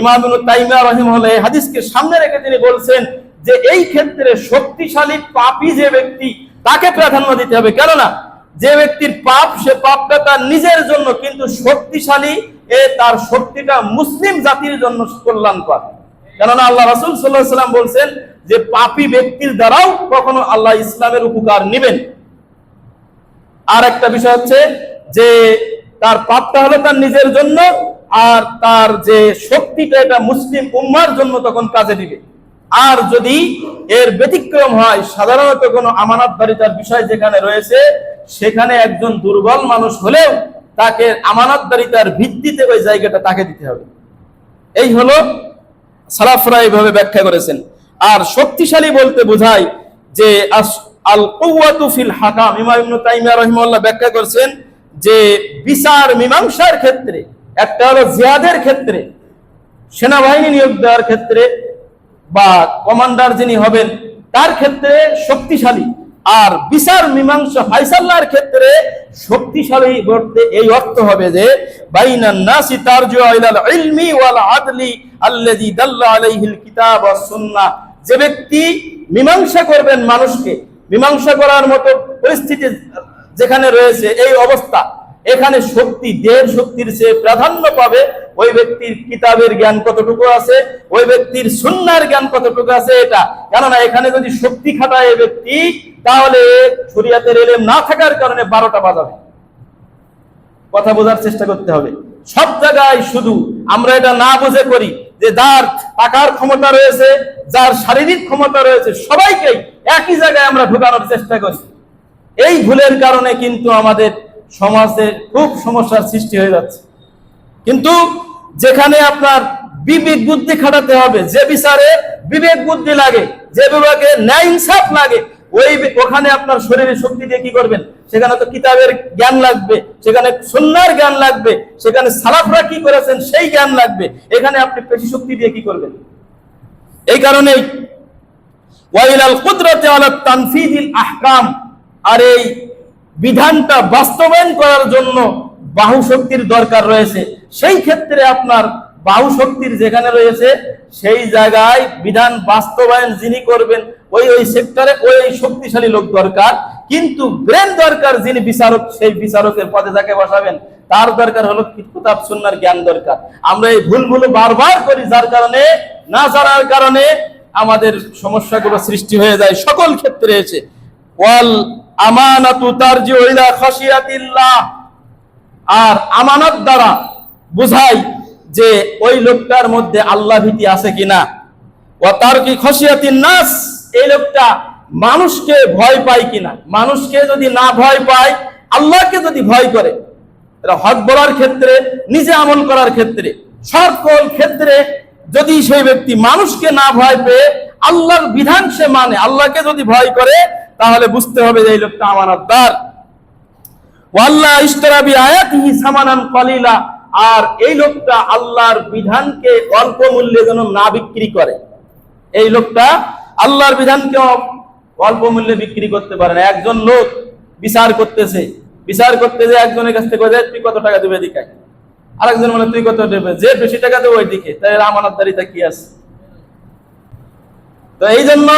ইমাম ইবনে তাইমিয়া রাহিমাহুল্লাহ এই হাদিসকে সামনে রেখে তিনি বলছেন যে এই ক্ষেত্রে শক্তিশালী পাপী যে ব্যক্তি তাকে প্রাধান্য দিতে হবে। কেননা যে ব্যক্তির পাপ, সে পাপটা তার নিজের জন্য, কিন্তু শক্তিশালী তার শক্তিটা মুসলিম জাতির জন্য কল্যাণকর। কেননা আল্লাহ রাসূল সাল্লাল্লাহু আলাইহি ওয়াসাল্লাম বলছেন যে পাপী ব্যক্তির দ্বারাও কখনো আল্লাহ ইসলামের উপকার নেবেন। আর একটা বিষয় হচ্ছে যে তার পাপটা হলো তার নিজের জন্য, আর তার যে শক্তিটা এটা মুসলিম উম্মার জন্য তখন কাজে দিবে। আর যদি এর ব্যতিক্রম হয়, সাধারণত কোনো আমানতদারিতার বিষয় যেখানে রয়েছে, সেখানে একজন দুর্বল মানুষ হলেও তাকে আমানতদারিতার ভিত্তিতে ওই জায়গাটা তাকে দিতে হবে। এই হলো সালাফরা এইভাবে ব্যাখ্যা করেছেন। আর শক্তিশালী বলতে বোঝায় যে আল কুওয়াতু ফিল হাকাম, ইমাম ইবনে তাইমিয়া রাহিমাহুল্লাহ ব্যাখ্যা করেছেন যে বিচার মীমাংসার ক্ষেত্রে, একটা হলো জিহাদের ক্ষেত্রে, সেনাবাহিনী নিয়োগ দেওয়ার ক্ষেত্রে বা কমান্ডার যিনি হবেন তার ক্ষেত্রে শক্তিশালী, আর বিচার মীমাংসা ফায়সালার ক্ষেত্রে শক্তিশালী বলতে এই অর্থ হবে যে বাইনান নাসি তারজু ইলাল ইলমি ওয়াল আদলি আল্লাযী দাল্লা আলাইহিল কিতাব ওয়াস সুন্নাহ। যে ব্যক্তি মীমাংসা করবেন মানুষকে, মীমাংসা করার মতো পরিস্থিতি যেখানে রয়েছে, এই অবস্থা, এখানে শক্তি, দেহের শক্তির চেয়ে প্রাধান্য পাবে ওই ব্যক্তির কিতাবের জ্ঞান কতটুকু আছে, ওই ব্যক্তির সুন্নাহর জ্ঞান কতটুকু আছে এটা। কেননা এখানে যদি শক্তি খাটায় এই ব্যক্তি, তাহলে শরীয়তের ইলম না থাকার কারণে 12টা বাজাবে। কথা বোঝার চেষ্টা করতে হবে। সব জায়গায় শুধু আমরা এটা না বুঝে করি যে যার টাকার ক্ষমতা রয়েছে, যার শারীরিক ক্ষমতা রয়েছে, সবাইকেই একই জায়গায় আমরা ঢোকানোর চেষ্টা করি। এই ভুলের কারণে কিন্তু আমাদের সমাজে খুব সমস্যার সৃষ্টি হয়ে যাচ্ছে। কিন্তু যেখানে আপনার বিবেক বুদ্ধি খাটাতে হবে, যে বিচারে বিবেক বুদ্ধি লাগে, যে বিভাগে ন্যায় ইনসাফ লাগে, ওখানে আপনার শরীরের শক্তি দিয়ে কি করবেন? সেখানে তো কিতাবের জ্ঞান লাগবে, সেখানে সুন্নাহর জ্ঞান লাগবে, সেখানে সালাফরা কি করেছেন সেই জ্ঞান লাগবে। এখানে আপনি পেশি শক্তি দিয়ে কি করবেন? এই কারণেই ওয়াইলাল কুদরাতি আলা তানফিযিল আহকাম, আর এই বিধানটা বাস্তবায়ন করার জন্য বাহু শক্তির দরকার রয়েছে। সেই ক্ষেত্রে আপনার বাহু শক্তির যেখানে রয়েছে, সেই জায়গায় বিধান বাস্তবায়ন যিনি করবেন, ওই সেক্টরে ওই শক্তিশালী লোক দরকার। কিন্তু ব্রেন দরকার যিনি বিচারক, সেই বিচারকের পদে যাকে বসাবেন তার দরকার হলো কিতাব সুন্নাহর জ্ঞান দরকার। আমরা এই ভুলগুলো বারবার করি, যার কারণে, না জানার কারণে আমাদের সমস্যাগুলো সৃষ্টি হয়ে যায় সকল ক্ষেত্রে এসে। ওয়াল আমানাতু তারজিউ ইলা খাশিয়াতিল্লাহ, আর আমানত দ্বারা বোঝায় যে ওই লোকটার মধ্যে আল্লাহ ভীতি আছে কিনা। ওয়া তারকি খাশিয়াতিন নাস, এই লোকটা মানুষকে ভয় পায় কিনা। মানুষকে যদি না ভয় পায়, আল্লাহকে যদি ভয় করে, এটা হক বলার ক্ষেত্রে, নিজে আমল করার ক্ষেত্রে, সকল ক্ষেত্রে যদি সেই ব্যক্তি মানুষকে না ভয় পেয়ে আল্লাহর বিধান সে মানে, আল্লাহকে যদি ভয় করে, তাহলে বুঝতে হবে যে এই লোকটা আমানতদার। ওয়াল্লাহ ইশতারা বিআয়াতিহি সামানান কলিলা, আর এই লোকটা আল্লাহর বিধানকে অল্প মূল্যে যেন না বিক্রি করে। এই লোকটা আল্লাহর বিধানকে অল্প মূল্যে বিক্রি করতে পারে না। একজন লোক বিচার করতে যে একজনের কাছ থেকে তুই কত টাকা দিবে দেখায়, আরেকজন বলে তুই কত দেবে, যে বেশি টাকা দেবে ওই দিকে, তাই আমানতদারিতা কি আছে? তো এই জন্য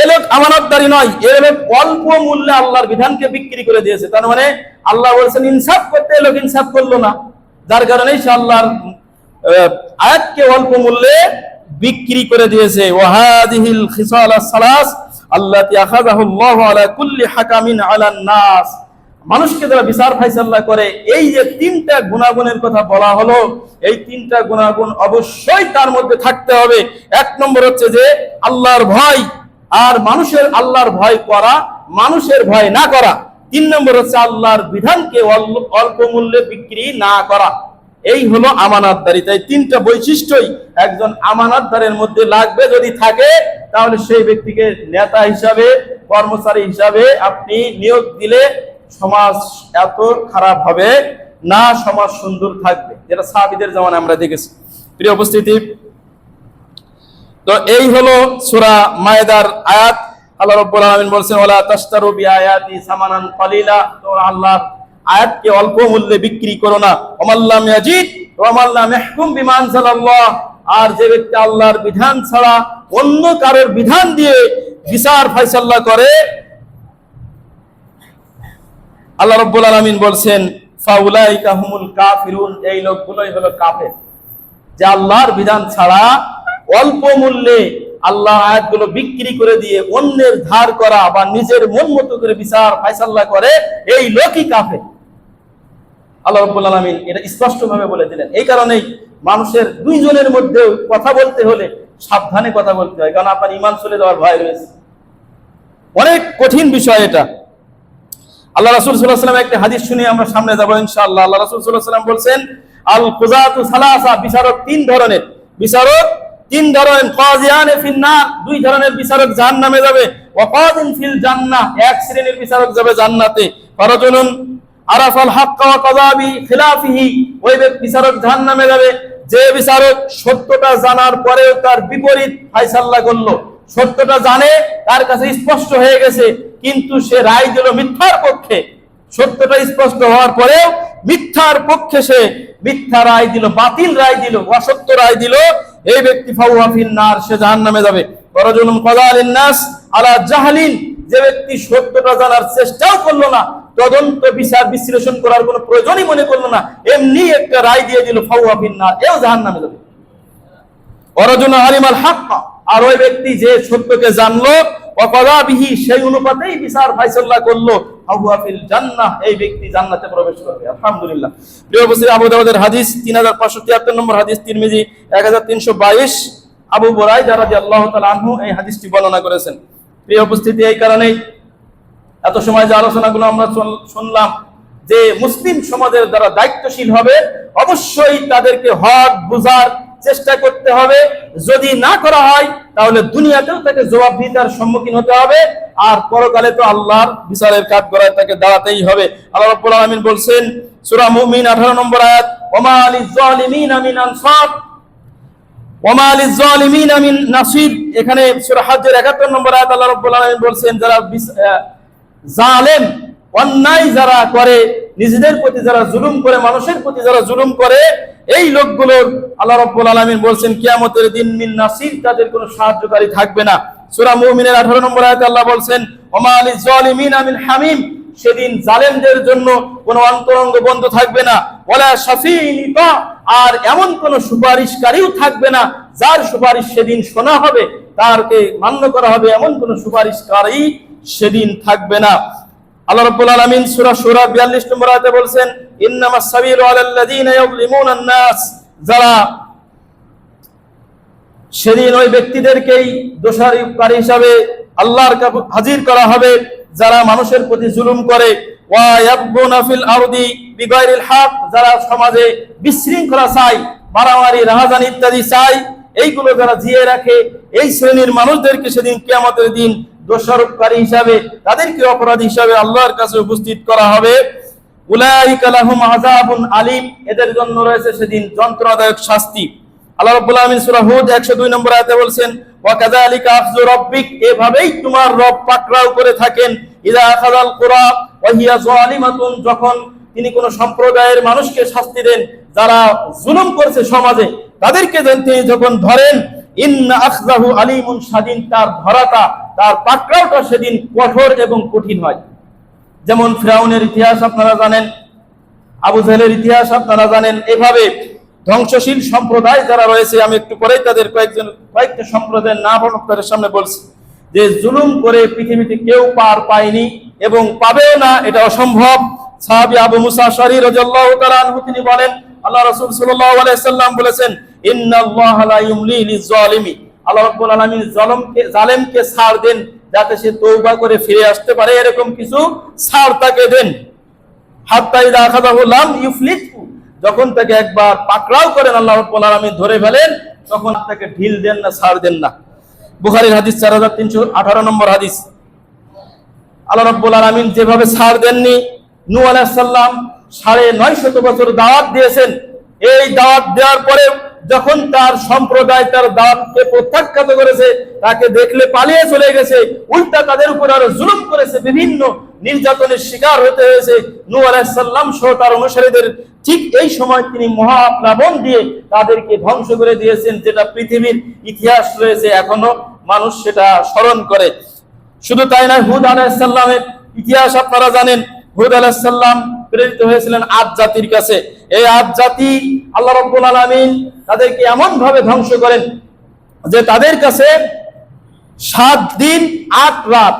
এ লোক আমানতদারি নয়, এ লোক অল্প মূল্যে আল্লাহর বিধানকে বিক্রি করে দিয়েছে। তার মানে আল্লাহ বলছেন ইনসাফ করতে, এ লোক ইনসাফ করলো না, যার কারণে সে আল্লাহর আয়াতকে অল্প মূল্যে বিক্রি করে দিয়েছে। ওয়াহাদিহিল খিসালাস সালাস আল্লাতী আখাযাহুল্লাহু আলা কুল্লি হাকামিন আলান নাস, মানুষকে যারা বিচার ফায়সালা করে, এই যে তিনটা গুণাগুণের কথা বলা হলো, এই তিনটা গুণাগুণ অবশ্যই তার মধ্যে থাকতে হবে। এক নম্বর হচ্ছে যে আল্লাহর ভয়, আর মানুষের আল্লাহর ভয় করা, মানুষের ভয় না করা। তিন নম্বর হচ্ছে আল্লাহর বিধানকে অল্প মূল্যে বিক্রি না করা। এই হলো আমানতদারি। তাই তিনটা বৈশিষ্ট্যই একজন আমানতদারের মধ্যে লাগবে। যদি থাকে তাহলে সেই ব্যক্তিকে নেতা হিসাবে, কর্মচারী হিসাবে আপনি নিয়োগ দিলে সমাজ এত খারাপ হবে না, সমাজ সুন্দর থাকবে, যেটা সাহাবীদের জামানে আমরা দেখেছি। প্রিয় উপস্থিতি, তো এই হলো সূরা মায়েদার আয়াত। আল্লাহ রাব্বুল আলামিন বলেছেন ওয়ালা তাশতারু বিআয়াতি সামানান কলিলা, তোমরা আল্লাহর আয়াতকে অল্প মূল্যে বিক্রি করো না। ওমাল্লাম ইয়াজিদ ওয়ামাল্লাম ইয়াহকুম বিমা আনজালাল্লাহ, আর যে ব্যক্তি আল্লাহর বিধান ছাড়া অন্য কারোর বিধান দিয়ে বিচার ফায়সালা করে, আল্লাহ রাব্বুল আলামিন বলছেন ফাউলাইকা হুমুল কাফিরুন, এই লোকগুলোই হলো কাফের, যে আল্লাহর বিধান ছাড়া অল্প মূল্যে আল্লাহ আয়াতগুলো বিক্রি করে দিয়ে অন্যের ধার করা বা নিজের মন মতো করে বিচার ফায়সালা করে, এই লোকই কাফের। আল্লাহ রাব্বুল আলামিন এটা স্পষ্টভাবে বলে দিলেন। এই কারণেই মানুষের দুইজনের মধ্যে কথা বলতে হলে সাবধানে কথা বলতে হয়, কারণ আপনার ঈমান চলে যাওয়ার ভয় রয়েছে। অনেক কঠিন বিষয় এটা। আল্লাহ রাসূল সাল্লাল্লাহু আলাইহি ওয়াসাল্লাম একটা হাদিস শুনে আমরা সামনে যাব ইনশাআল্লাহ। আল্লাহ রাসূল সাল্লাল্লাহু আলাইহি ওয়াসাল্লাম বলছেন আল কুযাতু সালাসা, বিচারক তিন ধরনের, বিচারক তিন ধরনের। কাযিয়ানে ফিন্নার, দুই ধরনের বিচারক জাহান্নামে যাবে। ওয়া কাযিন ফিল জান্নাহ, এক শ্রেণীর বিচারক যাবে জান্নাতে। ফারাজুলুন আরাফাল হাক্কা ওয়া কাযা বি খিলাফিহি, ওই বিচারক জাহান্নামে যাবে যে বিচারক সত্যটা জানার পরেও তার বিপরীত ফায়সালা করলো। সত্যটা জানে, তার কাছে স্পষ্ট হয়ে গেছে, কিন্তু সে রায় দিল মিথ্যার পক্ষে। সত্যটা স্পষ্ট হওয়ার পরেও মিথ্যার পক্ষে সে মিথ্যা রায় দিল, বাতিল রায় দিল, অসত্য রায় দিল, এই ব্যক্তি ফাহুয়া ফিন্নার, সে জাহান্নামে যাবে। ওয়ারাজুলুন কাযা লিন নাস আলা জাহলিন, যে ব্যক্তি সত্যটা জানার চেষ্টাও করলো না, তদন্ত বিচার বিশ্লেষণ করার কোনো প্রয়োজনই মনে করলো না, এমনি একটা রায় দিয়ে দিল, ফাহুয়া ফিন্নার, এও জাহান্নামে যাবে। ওয়ারাজুলুন আলিমাল হাক্কা, আর ওই ব্যক্তি যে সত্যকে জানলো, ওয়াকাযা বিহি, সেই অনুপাতেই বিচার ফায়সালা করলো, ফাহুয়া ফিল জান্নাহ, এই ব্যক্তি জান্নাতে প্রবেশ করবে। আলহামদুলিল্লাহ। প্রিয় উপস্থিতি, আবু দাউদের হাদিস 3573 নম্বর হাদিস, তিরমিজি 1322, আবু বুরাইদা রাদিয়াল্লাহু তাআলা আনহু এই হাদিসটি বর্ণনা করেছেন। প্রিয় উপস্থিতি, এই কারণেই এত সময় যে আলোচনাগুলো আমরা শুনলাম, যে মুসলিম সমাজের যারা দায়িত্বশীল হবে অবশ্যই তাদেরকে হক বুঝার চেষ্টা করতে হবে। যদি না করা হয় তাহলে দুনিয়াতেও তাকে জবাবদিহিতার সম্মুখীন হতে হবে, আর পরকালে তো আল্লাহর বিচারের কাঠগড়ায় তাকে দাঁড়াতেই হবে। আল্লাহ রাব্বুল আলামিন বলছেন সূরা মুমিন 18 নম্বর আয়াত, ওমা লিজ জালিমিনা মিন আনসার ওমা লিজ জালিমিনা মিন নাসির। এখানে সূরা হজ্জের 71 নম্বর আয়াত আল্লাহ রাব্বুল আলামিন বলছেন যারা জালেম, অন্যায় যারা করে, নিজেদের প্রতি যারা জুলুম করে, মানুষের প্রতি যারা জুলুম করে, এই লোকগুলোর আল্লাহ রাব্বুল আলামিন বলছেন কিয়ামতের দিন মিন নাসির, তাদের কোনো সাহায্যকারী থাকবে না। সূরা মুমিনের 18 নম্বর আয়াতে আল্লাহ বলছেন ওমা লিজ জালিমিনা মিন হামিম, সেদিন জালেমদের জন্য কোনো অন্তরঙ্গ বন্ধু থাকবে না। ওয়ালা শাফিঈন ইতা, আর এমন কোন সুপারিশকারীও থাকবে না যার সুপারিশ সেদিন শোনা হবে, তারকে মান্য করা হবে, এমন কোন সুপারিশকারী সেদিন থাকবে না। আল্লাহ রাব্বুল আলামিন সূরা শুরা 42 নম্বর আয়াতে বলছেন ইন্নামাস সাবিলু আলাল্লাযীনা ইয়াযলিমুনান নাস, যারা সেদিন ওই ব্যক্তিদেরকেই দোষারোপকারী হিসাবে আল্লাহর কাছে হাজির করা হবে যারা মানুষের প্রতি জুলুম করে। ওয়া ইয়াবগুনা ফিল আরদি বিগাইরিল হক, যারা সমাজে বিশৃঙ্খলা চায়, মারামারি, রাহাজানি ইত্যাদি চায়, এইগুলো যারা জিয়ে রাখে, এই শ্রেণীর মানুষদেরকে সেদিন কিয়ামতের দিন দোষারোপকারী হিসাবে, তাদেরকে অপরাধী হিসাবে আল্লাহর কাছে উপস্থিত করা হবে। উলাইকা লাহুম আযাবুন আলীম, এদের জন্য রয়েছে সেদিন যন্ত্রণাদায়ক শাস্তি। আল্লাহ রাব্বুল আলামিন সূরা হুদ 102 নম্বর আয়াতে বলছেন ওয়া কাযালিকা আখযু রাব্বিক, এভাবেই তোমার রব পাকড়াও করে থাকেন, ইযা আখাযাল কুরা ওয়া হিয়া যালিমাতুন, যখন তিনি কোন সম্প্রদায়ের মানুষকে শাস্তি দেন, যারা জুলুম করছে সমাজে, তাদেরকে তিনি যখন ধরেন, ইন্না আখযাহু আলীমুন শাদীদ, তার ধরাটা, তার পাকড়াওটা সেদিন কঠোর এবং কঠিন হয়। যেমন ফিরাউনের ইতিহাস আপনারা জানেন, আবু জাহেলের ইতিহাস আপনারা জানেন। এভাবে ধ্বংসশীল সম্প্রদায় যারা রয়েছে, আমি একটু পরেই তাদের কয়েকটা সম্প্রদায়ের নাম আপনাদের সামনে বলছি, যে জুলুম করে পৃথিবীতে কেউ পার পায়নি এবং পাবেও না, এটা অসম্ভব। সাহাবী আবু মুসা আশআরী রাদিয়াল্লাহু তাআলা আনহু তিনি বলেন, আল্লাহ রাসূল সাল্লাল্লাহু আলাইহি ওয়াসাল্লাম বলেছেন, ইন্নাল্লাহা লা ইউমলি লিয-যালিমি, আল্লাহ রাব্বুল আলামিন জালেমকে ছাড় দেন যাতে সে তওবা করে ফিরে আসতে পারে, এরকম কিছু ছাড় তাকে দেন। হাত্তা ইযা আখাযাহু লাম ইউফলিতহু, যখন তাকে একবার পাকড়াও করেন আল্লাহ রাব্বুল আলামিন, ধরে ফেলেন, তখন তাকে ঢিল দেন না, ছাড় দেন না। বুখারীর হাদিস 4318 নম্বর হাদিস। আল্লাহ রাব্বুল আলামিন যেভাবে ছাড় দেননি, নূহ আলাইহিস সালাম 950 বছর দাওয়াত দিয়েছেন। এই দাওয়াত দেওয়ার পরে যখন তার সম্প্রদায় তার দাওয়াতকে প্রত্যাখ্যাত করেছে, তাকে দেখলে পালিয়ে চলে গেছে, উল্টা তাদের উপর আরো জুলুম করেছে, বিভিন্ন নির্যাতনের শিকার হতে হয়েছে নূহ আলাইহিস সালাম সহ তার অনুসারীদের। ঠিক এই সময় তিনি মহাপ্লাবন দিয়ে তাদেরকে ধ্বংস করে দিয়েছেন, যেটা পৃথিবীর ইতিহাস রয়েছে, এখনো মানুষ সেটা স্মরণ করে। শুধু তাই নয়, হুদ আলাইহিস সালামের ইতিহাস আপনারা জানেন। হুদ আলাইহিস সালাম প্রেরিত হয়েছিলেন আদ জাতির কাছে। এই আদ জাতি আল্লাহ রাব্বুল আলামিন তাদেরকে এমন ভাবে ধ্বংস করেন যে তাদের কাছে 7 দিন 8 রাত,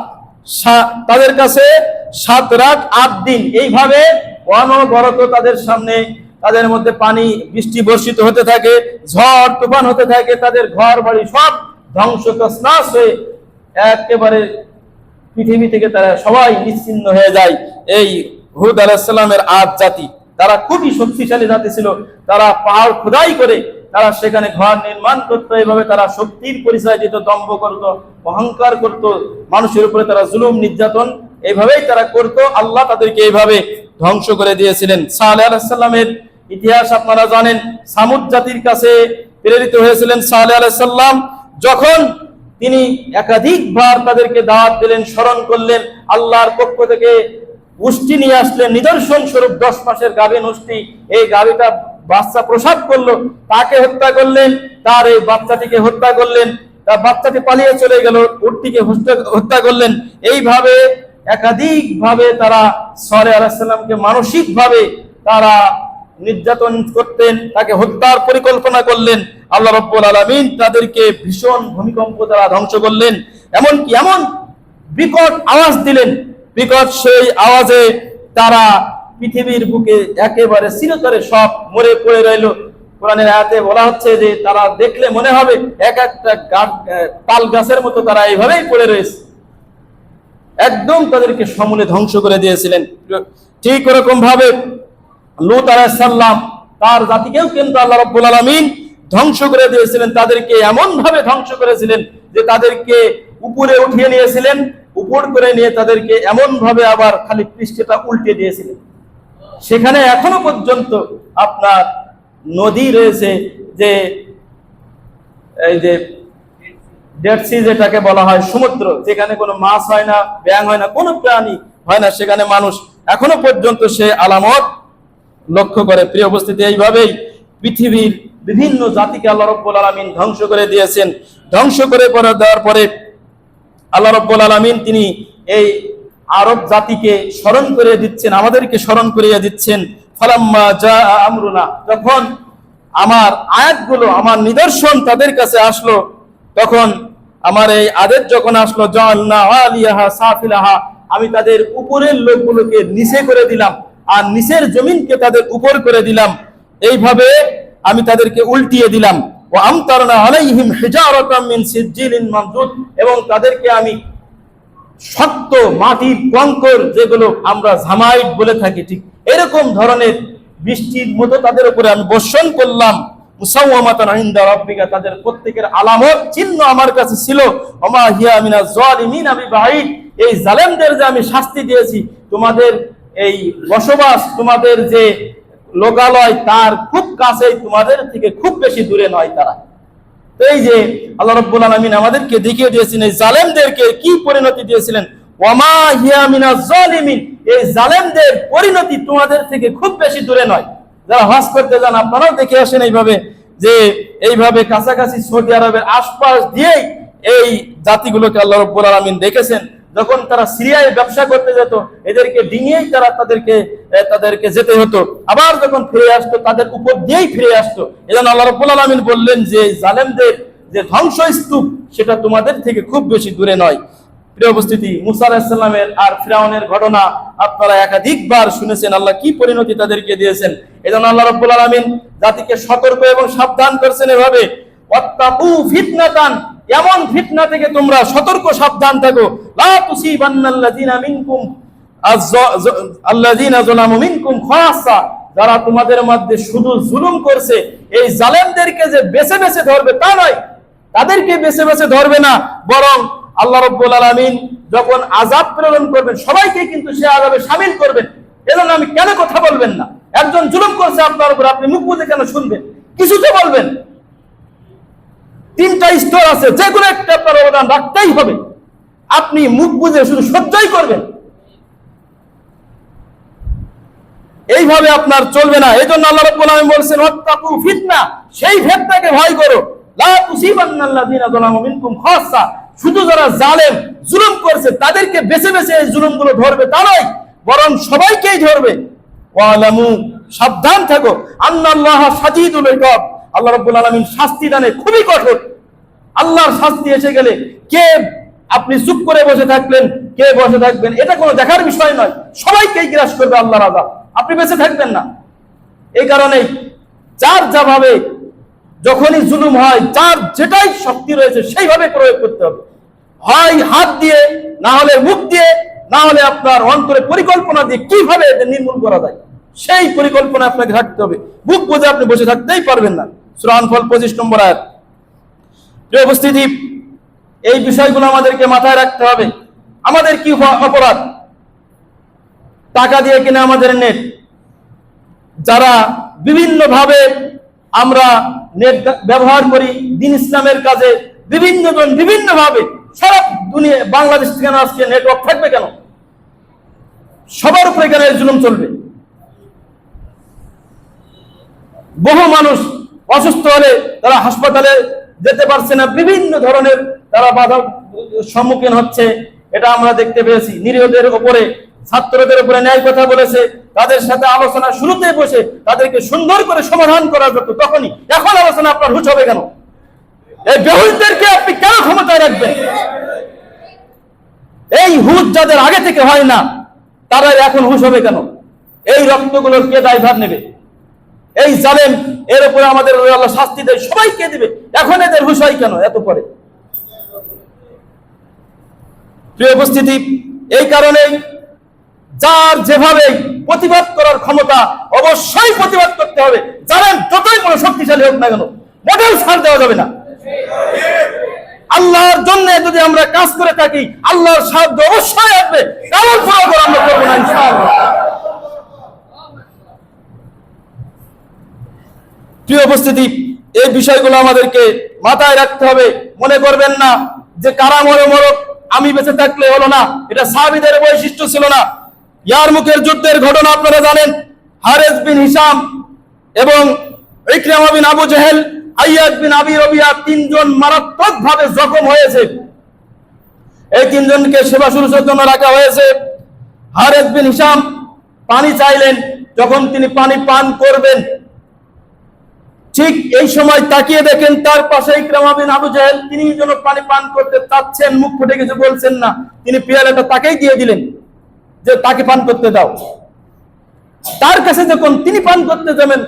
তাদের কাছে 7 রাত 8 দিন এইভাবে অনবরত তাদের সামনে, তাদের মধ্যে পানি বৃষ্টি বর্ষিত হতে থাকে, ঝড় তুফান হতে থাকে, তাদের ঘর বাড়ি সব ধ্বংস তছনছ হয়ে একেবারে পৃথিবী থেকে তারা সবাই নিশ্চিহ্ন হয়ে যায়। এই হুদ আলাইহিস সালামের আদ জাতি, তারা খুবই শক্তিশালী জাতি ছিল। তারা পাহাড় খোদাই করে তারা সেখানে ঘর নির্মাণ করতো। এইভাবে তারা শক্তির পরিচয় দিত, দম্ভ করত, অহংকার করত, মানুষের উপরে তারা জুলুম নির্যাতন এইভাবেই তারা করত। আল্লাহ তাদেরকে এইভাবে ধ্বংস করে দিয়েছিলেন। সালেহ আলাইহিস সালামের ইতিহাস আপনারা জানেন। সামুদ জাতির কাছে প্রেরিত হয়েছিলেন সালেহ আলাইহিস সালাম। যখন তিনি একাধিকবার তাদেরকে দাওয়াত দিলেন, স্মরণ করলেন, আল্লাহর পক্ষ থেকে উষ্টি নিয়ে আসলেন, নিদর্শন স্বরূপ 10 মাসের গাভীন উষ্টি। এই গাভীটা বাচ্চা প্রসব করলো, তাকে হত্যা করলেন, তার এই বাচ্চাটিকে হত্যা করলেন, তার বাচ্চাটি পালিয়ে চলে গেল, উটটিকে হত্যা করলেন। এইভাবে একাধিকভাবে তারা সালেহ আলাইহিস সালামকে মানসিকভাবে তারা নির্যাতন করতেন, তাকে হত্যার পরিকল্পনা করলেন। আল্লাহ রাব্বুল আলামিন তাদেরকে ভীষণ ভূমিকম্প দ্বারা ধ্বংস করলেন। এমনকি এমন বিকট আওয়াজ দিলেন, বিকট সেই আওয়াজে তারা পৃথিবীর বুকে একেবারে চিরতরে সব মরে পড়ে রইল। কোরআনের আয়াতে বলা হচ্ছে যে তারা দেখলে মনে হবে এক একটা তাল গাছের মতো তারা এইভাবেই পড়ে রয়েছে। একদম তাদেরকে সমূলে ধ্বংস করে দিয়েছিলেন। ঠিক ওরকম ভাবে লূত আলাইহিস সালাম, তার জাতিকেও কিন্তু আল্লাহ রাব্বুল আলামিন ধ্বংস করে দিয়েছিলেন। তাদেরকে এমন ভাবে ধ্বংস করেছিলেন যে তাদেরকে উপরে উঠিয়ে নিয়েছিলেন, উপর করে নিয়ে তাদেরকে এমন ভাবে আবার খালি পৃষ্ঠটা উল্টে দিয়েছিলেন। সেখানে এখনো পর্যন্ত আপনার নদী রয়েছে, যে এই যে ডেড সি যেটাকে বলা হয়, সমুদ্র, যেখানে কোনো মাছ হয় না, ব্যাঙ হয় না, কোনো প্রাণী হয় না, সেখানে মানুষ এখনো পর্যন্ত সে আলামত লক্ষ্য করে। প্রিয় উপস্থিতি, এইভাবেই পৃথিবীর বিভিন্ন জাতিকে আল্লাহ রাব্বুল আলামিন ধ্বংস করে দিয়েছেন। ধ্বংস করে দেওয়ার পরে আল্লাহ রাব্বুল আলামিন তিনি এই আরব জাতিকে স্মরণ করে দিচ্ছেন, আমাদেরকে স্মরণ করিয়ে দিচ্ছেন। ফালাম্মা জাআ আমরুনা, যখন আমার আয়াতগুলো, আমার নিদর্শন তাদের কাছে আসলো, তখন আমার এই আদেশ যখন আসলো, জাআলনা আলিয়াহা সাফিলাহা, আমি তাদের উপরের লোকগুলোকে নিচে করে দিলাম আর নিচের জমিনকে তাদের উপর করে দিলাম। এইভাবে আমি তাদেরকে উল্টিয়ে দিলাম। ওয়া আমতারনা আলাইহিম হিজারাতাম মিন সিজ্জিলিন মামদুদ, এবং তাদেরকে আমি শক্ত মাটির কঙ্কর, যেগুলো আমরা জামাইট বলে থাকি, ঠিক এরকম ধরনের বৃষ্টির মতো তাদের উপরে আমি বর্ষণ করলাম। মুসাওয়ামাতান ইনদা রাব্বিকা, তাদের প্রত্যেকের আলামত চিহ্ন আমার কাছে ছিল। ওমা হিয়া মিনাজ জালিমিনা বিবাঈদ, এই জালেমদের যে আমি শাস্তি দিয়েছি, তোমাদের এই বসবাস, তোমাদের যে লোকালয়, তার খুব কাছেই, তোমাদের থেকে খুব বেশি দূরে নয় তারা। তো এই যে আল্লাহ রাব্বুল আলামিন আমাদেরকে দেখিয়ে দিয়েছেন এই জালেমদেরকে কি পরিণতি দিয়েছিলেন। ওয়ামা হিয়া মিনাজ জালিমিন, এই জালেমদের পরিণতি তোমাদের থেকে খুব বেশি দূরে নয়। যারা হজ করতে যান আপনারাও দেখে আসেন এইভাবে, যে এইভাবে কাছাকাছি সৌদি আরবের আশপাশ দিয়েই এই জাতিগুলোকে আল্লাহ রাব্বুল আলামিন দেখেছেন। যখন তারা সিরিয়ায় ব্যবসা করতে যেত, এদেরকে ডিঙিয়েই তাদেরকে যেতে হতো, আবার যখন ফিরে আসতো তাদের উপর দিয়েই ফিরে আসতো। এজন্য আল্লাহ রাব্বুল আলামিন বললেন যে জালেমদের যে ধ্বংসস্তূপ সেটা তোমাদের থেকে খুব বেশি দূরে নয়। প্রিয় উপস্থিতি, মুসা আলাইহিস সালামের আর ফিরআউনের ঘটনা আপনারা একাধিকবার শুনেছেন, আল্লাহ কি পরিণতি তাদেরকে দিয়েছেন। এজন্য আল্লাহ রাব্বুল আলামিন জাতিকে সতর্ক এবং সাবধান করেছেন এভাবে, ওয়াত্তাকু ফিতনাতান, এমন ফিতনা থেকে তোমরা সতর্ক সাবধান থাকো, লা তুসিবান্নাল্লাযিনা মিনকুম আল্লাযিনা যালামু মিনকুম খাসা, যারা তোমাদের মধ্যে শুধু জুলুম করছে এই জালেমদেরকে যে বেছে বেছে ধরবে তা নয়, তাদেরকে বেছে বেছে ধরবে না, বরং আল্লাহ রাব্বুল আলামিন যখন আযাব প্রেরণ করবেন সবাইকে কিন্তু সে আযাবে শামিল করবেন। এজন্য আমি কেন কথা বলবেন না? একজন জুলুম করছে আপনার উপর, আপনি মুখ বুজে কেন শুনবেন? কিছু তো বলবেন। তিনটা স্তর আছে, যে কোনো একটা আপনার অবদান রাখতেই হবে। আপনি মুখ বুজে শুধু সহ্যই করবেন, এইভাবে আপনার চলবে না। এই জন্য আল্লাহ রাব্বুল আলামিন বলছেন ওয়াত্তাকু ফিতনা, সেই ফিতনাকে ভয় করো, লা তুসিবান্নাল্লাযিনা যালামু মিনকুম খাসা, শুধু যারা জালেম জুলুম করছে তাদেরকে বেছে বেছে এই জুলুমগুলো ধরবে তা নয়, বরং সবাইকেই ধরবে। ওয়ালামু, সাবধান থাকো, আন্নাল্লাহা শাদীদুল ইকাব, আল্লাহ রাব্বুল আলামিন শাস্তি দানে খুবই কঠোর। আল্লাহর শাস্তি এসে গেলে কে আপনি চুপ করে বসে থাকলেন, কে বসে থাকবেন, এটা কোনো দেখার বিষয় নয়, সবাইকেই গ্রাস করবে আল্লাহর আযাব, আপনি বেঁচে থাকবেন না। এই কারণেই যার যাভাবে যখনই জুলুম হয়, যার যেটাই শক্তি রয়েছে সেইভাবে প্রয়োগ করতে হবে, হয় হাত দিয়ে, না হলে মুখ দিয়ে, না হলে আপনার অন্তরে পরিকল্পনা দিয়ে কিভাবে এদের নির্মূল করা যায় সেই পরিকল্পনা আপনাকে থাকতে হবে। মুখ বুঝে আপনি বসে থাকতেই পারবেন না। সূরা আনফাল 25 নম্বর আয়াত। প্রিয় উপস্থিতি, এই বিষয়গুলো আমাদেরকে মাথায় রাখতে হবে। আমাদের কি অপরাধ? টাকা দিয়ে কিনে আমাদের নেট, যারা বিভিন্ন ভাবে আমরা নেট ব্যবহার করি দিন ইসলামের কাজে, বিভিন্ন জন বিভিন্ন ভাবে, সারা দুনিয়া বাংলাদেশ থেকে আজকে নেটওয়ার্ক থাকবে কেন? সবার উপরে কেন এই জুলুম চলবে? বহু মানুষ অসুস্থ হলে তারা হাসপাতালে যেতে পারছে না, বিভিন্ন ধরনের তারা বাধার সম্মুখীন হচ্ছে, এটা আমরা দেখতে পেয়েছি। নিরীহদের উপরে, ছাত্রদের উপরে ন্যায় কথা বলেছে, তাদের সাথে আলোচনা শুরুতে বসে তাদেরকে সুন্দর করে সমাধান করা যেত তখনই, এখন আলোচনা আপনার হুঁশ হবে কেন? এই বেহুদদেরকে আপনি কেন ক্ষমতায় রাখবেন? এই হুঁশ যাদের আগে থেকে হয় না তারা এখন হুঁশ হবে কেন? এই রক্তগুলোর কে দায়ভার নেবে? এই জালেম, এর উপরে আমাদের আল্লাহ শাস্তি দেয়, সবাইকে দিবে, এখন এদের হুঁশ হয় কেন এত পরে? প্রিয় উপস্থিতি, এই কারণেই যার যেভাবে প্রতিবাদ করার ক্ষমতা অবশ্যই প্রতিবাদ করতে হবে। জানেন যতই বড় শক্তিশালী হোক না কেন, মোটেও ছাড় দেওয়া যাবে না। আল্লাহর জন্য যদি আমরা কাজ করে থাকি, আল্লাহর সাহায্য অবশ্যই আসবে, কারোর পর আমরা করবো না ইনশাআল্লাহ। প্রিয় উপস্থিতি, এই বিষয়গুলো আমাদেরকে মাথায় রাখতে হবে। মনে করবেন না যে কারা মরে মরক, আমি বেঁচে থাকলে হলো না, এটা সাহাবীদের বৈশিষ্ট্য ছিল না। ইয়ারমুকের যুদ্ধের ঘটনা আপনারা জানেন। হারেস বিন হিশাম এবং ইকরামা বিন আবু জাহেল, আইয়াদ বিন আবি রবিয়া, তিনজন মারাত্মকভাবে জখম হয়েছে। এই তিনজনকে সেবা শুশ্রূষার জন্য রাখা হয়েছে। হারেস বিন হিশাম পানি চাইলেন, যখন তিনি পানি পান করবেন, ঠিক এই সময় তাকিয়ে দেখেন তার পাশে ইকরামা বিন আবু জাহেল, তিনি যেন পানি পান করতে চাচ্ছেন, মুখ ফুটে কিছু বলছেন না, তিনি পিয়ালাটা তাকেই দিয়ে দিলেন যে তাকে পান করতে দাও। তার কাছে যখন তিনি পান করতে যাবেন,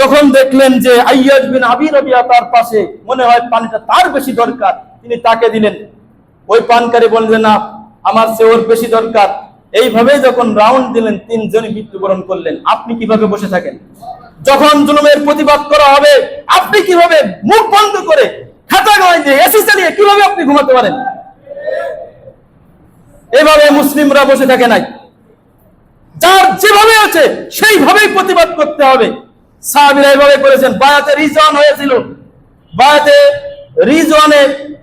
তখন দেখলেন যে আইয়াজ বিন আবি রবিয়া তার পাশে, মনে হয় পানিটা তার বেশি দরকার, তিনি তাকে দিলেন। ওই পানকারী বললেন না, আমার চেয়ে ওর বেশি দরকার। এইভাবে যখন রাউন্ড দিলেন, তিনজনই মৃত্যুবরণ করলেন। আপনি কিভাবে বসে থাকেন? যখন জুলুমের প্রতিবাদ করা হবে, আপনি কিভাবে মুখ বন্ধ করে খাতা নয় যে এসি চালিয়ে কিভাবে আপনি ঘুমাতে পারেন? এভাবে মুসলিমরা বসে থাকে নাই। যার যেভাবে আছে সেইভাবেই প্রতিবাদ করতে হবে। সাহাবীরা এইভাবে করেছেন। বায়াতে রিজওয়ান হয়েছিল। বায়াতে রিজওয়ানে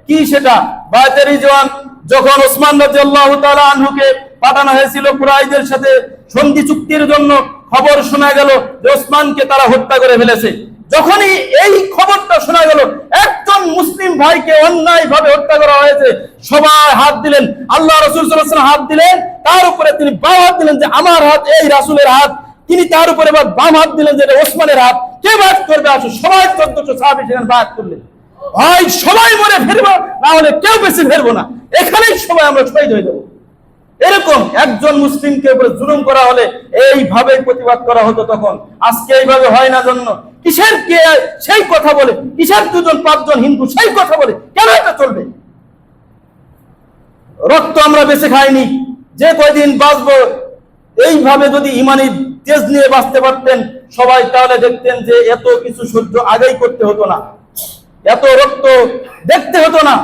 কি সেটা? বায়াতে রিজওয়ান যখন ওসমান রাদিয়াল্লাহু তাআলা আনহুকে পাঠানো হয়েছিল কুরাইশদের সাথে সন্ধি চুক্তির জন্য, খবর শোনা গেল যে ওসমানকে তারা হত্যা করে ফেলেছে। যখনই এই খবরটা শোনা গেল একজন মুসলিম ভাইকে অন্যায় ভাবে হত্যা করা হয়েছে, সবাই হাত দিলেন, আল্লাহ রাসূল সাল্লাল্লাহু আলাইহি ওয়াসাল্লাম হাত দিলেন, তার উপরে তিনি বাম হাত দিলেন যে আমার হাত এই রাসূলের হাত, তিনি তার উপরে বাম হাত দিলেন যে এটা ওসমানের হাত, কে বাদ করবে আসো, সবাই 1400 সাহাবী সেখানে বাদ করলেন। ভাই সবাই মরে ফিরবো, না হলে কেউ বেঁচে ফিরবো না, এখানেই সবাই আমরা শহীদ হয়ে যাবো। এরকম একজন মুসলিমকে উপরে জুলুম করা হলে এইভাবে প্রতিবাদ করা হতো তখন। আজকে এইভাবে হয় না জন্য কিসের কে সেই কথা বলে, কিসের 2জন 5জন হিন্দু সেই কথা বলে, কেন এটা চলবে? রক্ত আমরা বেঁচে খাইনি, যে কয়দিন বাঁচবো এইভাবে যদি ইমানি তেজ নিয়ে বাঁচতে পারতেন সবাই, তাহলে দেখতেন যে এত কিছু সহ্য আগেই করতে হতো না, এত রক্ত দেখতে হতো না,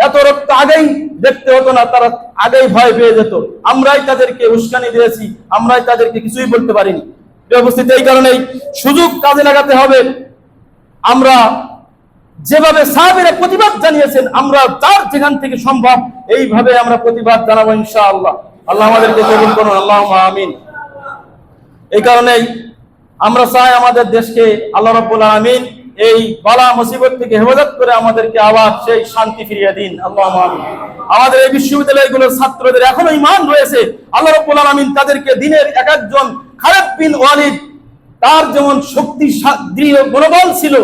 এত রক্ত আগেই দেখতে হতো না, তারা আগেই ভয় পেয়ে যেত। আমরাই তাদেরকে উস্কানি দিয়েছি, আমরাই তাদেরকে কিছুই বলতে পারিনি। উপস্থিত এই কারণেই সুযোগ কাজে লাগাতে হবে। আমরা যেভাবে সাহাবীরা প্রতিবাদ জানিয়েছেন, আমরা যার যেখান থেকে সম্ভব এইভাবে আমরা প্রতিবাদ জানাবো ইনশাআল্লাহ। আল্লাহ আমাদেরকে কবুল করুন, আল্লাহুম্মা আমিন। এই কারণেই আমরা চাই আমাদের দেশকে আল্লাহ রাব্বুল আলামিন এই বালা মুসিবত থেকে হেফাজত করে আমাদেরকে আবার সেই শান্তি ফিরিয়ে দিন, আল্লাহুম্মা আমিন। আমাদের এই বিশ্ববিদ্যালয়গুলোর ছাত্রদের এখনো ঈমান রয়েছে, আল্লাহ রাব্বুল আলামিন তাদেরকে দিনের এক একজন, খালিদ বিন ওয়ালিদ তার যেমন শক্তি দৃঢ় মনোবল ছিল,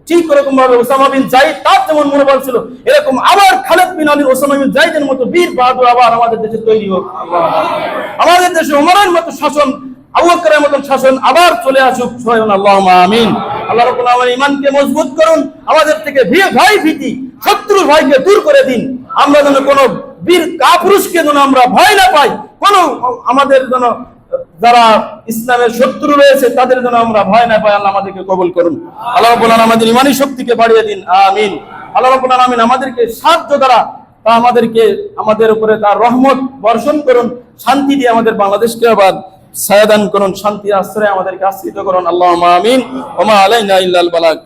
ঠিক ওরকম ভাবে ওসামা বিন যায়েদ তার যেমন মনোবল ছিল, এরকম আবার খালিদ বিন ওয়ালিদ ওসামা বিন যায়েদের মতো বীর বাহাদুর আবার আমাদের দেশে তৈরি হোক। আমাদের দেশে ওমরের মতো শাসন, আবু বকরের মতো শাসন আবার চলে আসুক, আল্লাহুম্মা আমিন। আল্লাহ রাব্বুল আলামিন ঈমানকে মজবুত করুন, আমাদের থেকে ভয় ভীতি, শত্রুর ভয়কে দূর করে দিন। আমরা যেন কোনো বীর কাপুরুষকে যেন আমরা ভয় না পাই, কোনো আমাদের যেন যারা ইসলামের শত্রু রয়েছে তাদের জন্য আমরা ভয় না পাই। আল্লাহ আমাদেরকে কবুল করুন। আল্লাহ রাব্বুল আলামিন আমাদের ঈমানি শক্তিকে বাড়িয়ে দিন, আমিন। আল্লাহ রাব্বুল আলামিন আমাদেরকে সাহায্য দ্বারা তা আমাদের উপরে তার রহমত বর্ষণ করুন, শান্তি দিয়ে আমাদের বাংলাদেশকে আবার ছায়াদান করুন, শান্তি আশ্রয়ে আমাদেরকে আশ্রিত করুন, আল্লাহুম্মা আমিন। ওয়া মা আলাইনা ইল্লাল বালাগ।